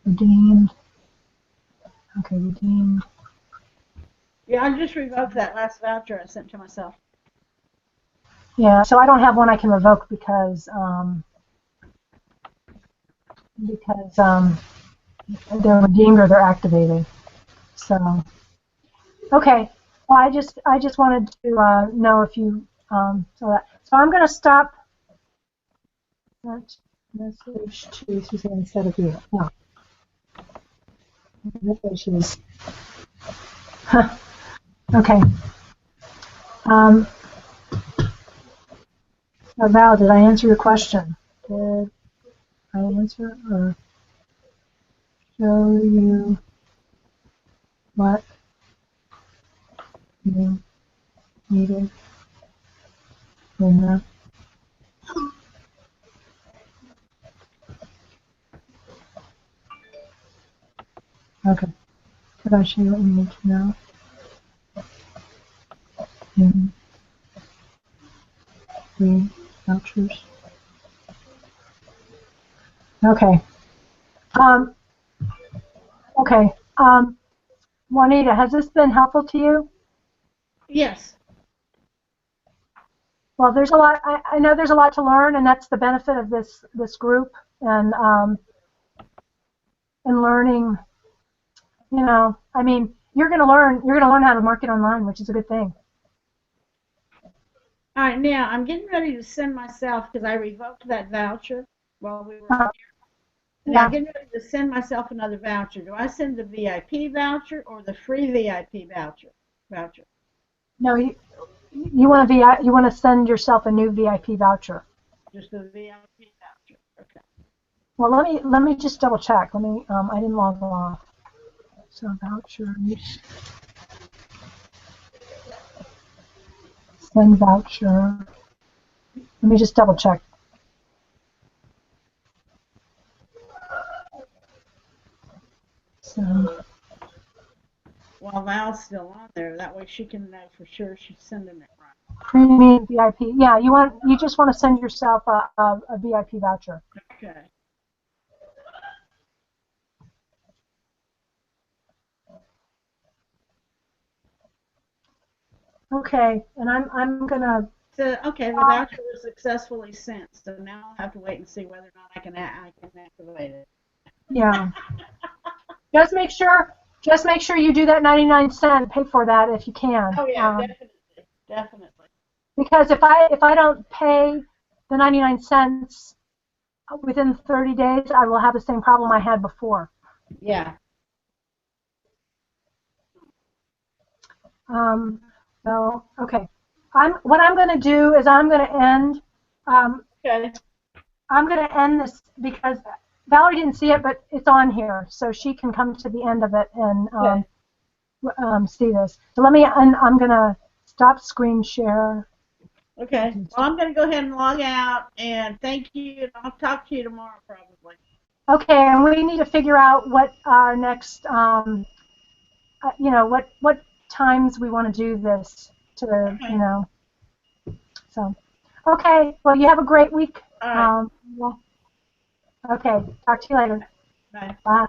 redeemed. Okay, redeemed. Yeah, I just revoked that last voucher I sent to myself. Yeah, so I don't have one I can revoke because they're redeemed or they're activated. So okay, well I just wanted to know if you saw that. So I'm going to stop that message to Suzanne instead of you. No. Messages. Okay. So Val, did I answer your question? Did I answer or show you what you needed in the okay. Did I show you what you need to know? In the vouchers. Okay. Okay. Juanita, has this been helpful to you? Yes. Well, there's a lot. I know there's a lot to learn, and that's the benefit of this group and learning. I mean, you're going to learn how to market online, which is a good thing. All right, now I'm getting ready to send myself, because I revoked that voucher while we were here. Now Yeah. I'm getting ready to send myself another voucher. Do I send the VIP voucher or the free VIP voucher? No, you want to send yourself a new VIP voucher. Just the VIP voucher. Okay. Well, let me just double check. I didn't log off. So voucher. Send voucher. Let me just double check. Send. While Val's still on there, that way she can know for sure she's sending it right. Premium VIP. Yeah, you just want to send yourself a VIP voucher. Okay. Okay, and I'm gonna. So okay, the voucher was successfully sent. So now I'll have to wait and see whether or not I can activate it. Yeah. Just make sure you do that 99-cent. Pay for that if you can. Oh yeah, definitely. Because if I don't pay the 99 cents within 30 days, I will have the same problem I had before. Yeah. So okay. What I'm going to do is I'm going to end. Okay. I'm going to end this because Valerie didn't see it, but it's on here, so she can come to the end of it and see this. So I'm going to stop screen share. Okay. Well, I'm going to go ahead and log out, and thank you, and I'll talk to you tomorrow probably. Okay, and we need to figure out what our next, you know, what times we want to do this to, Okay. you know. So, okay. Well, you have a great week. All right. Well, okay. Talk to you later. Bye. Bye.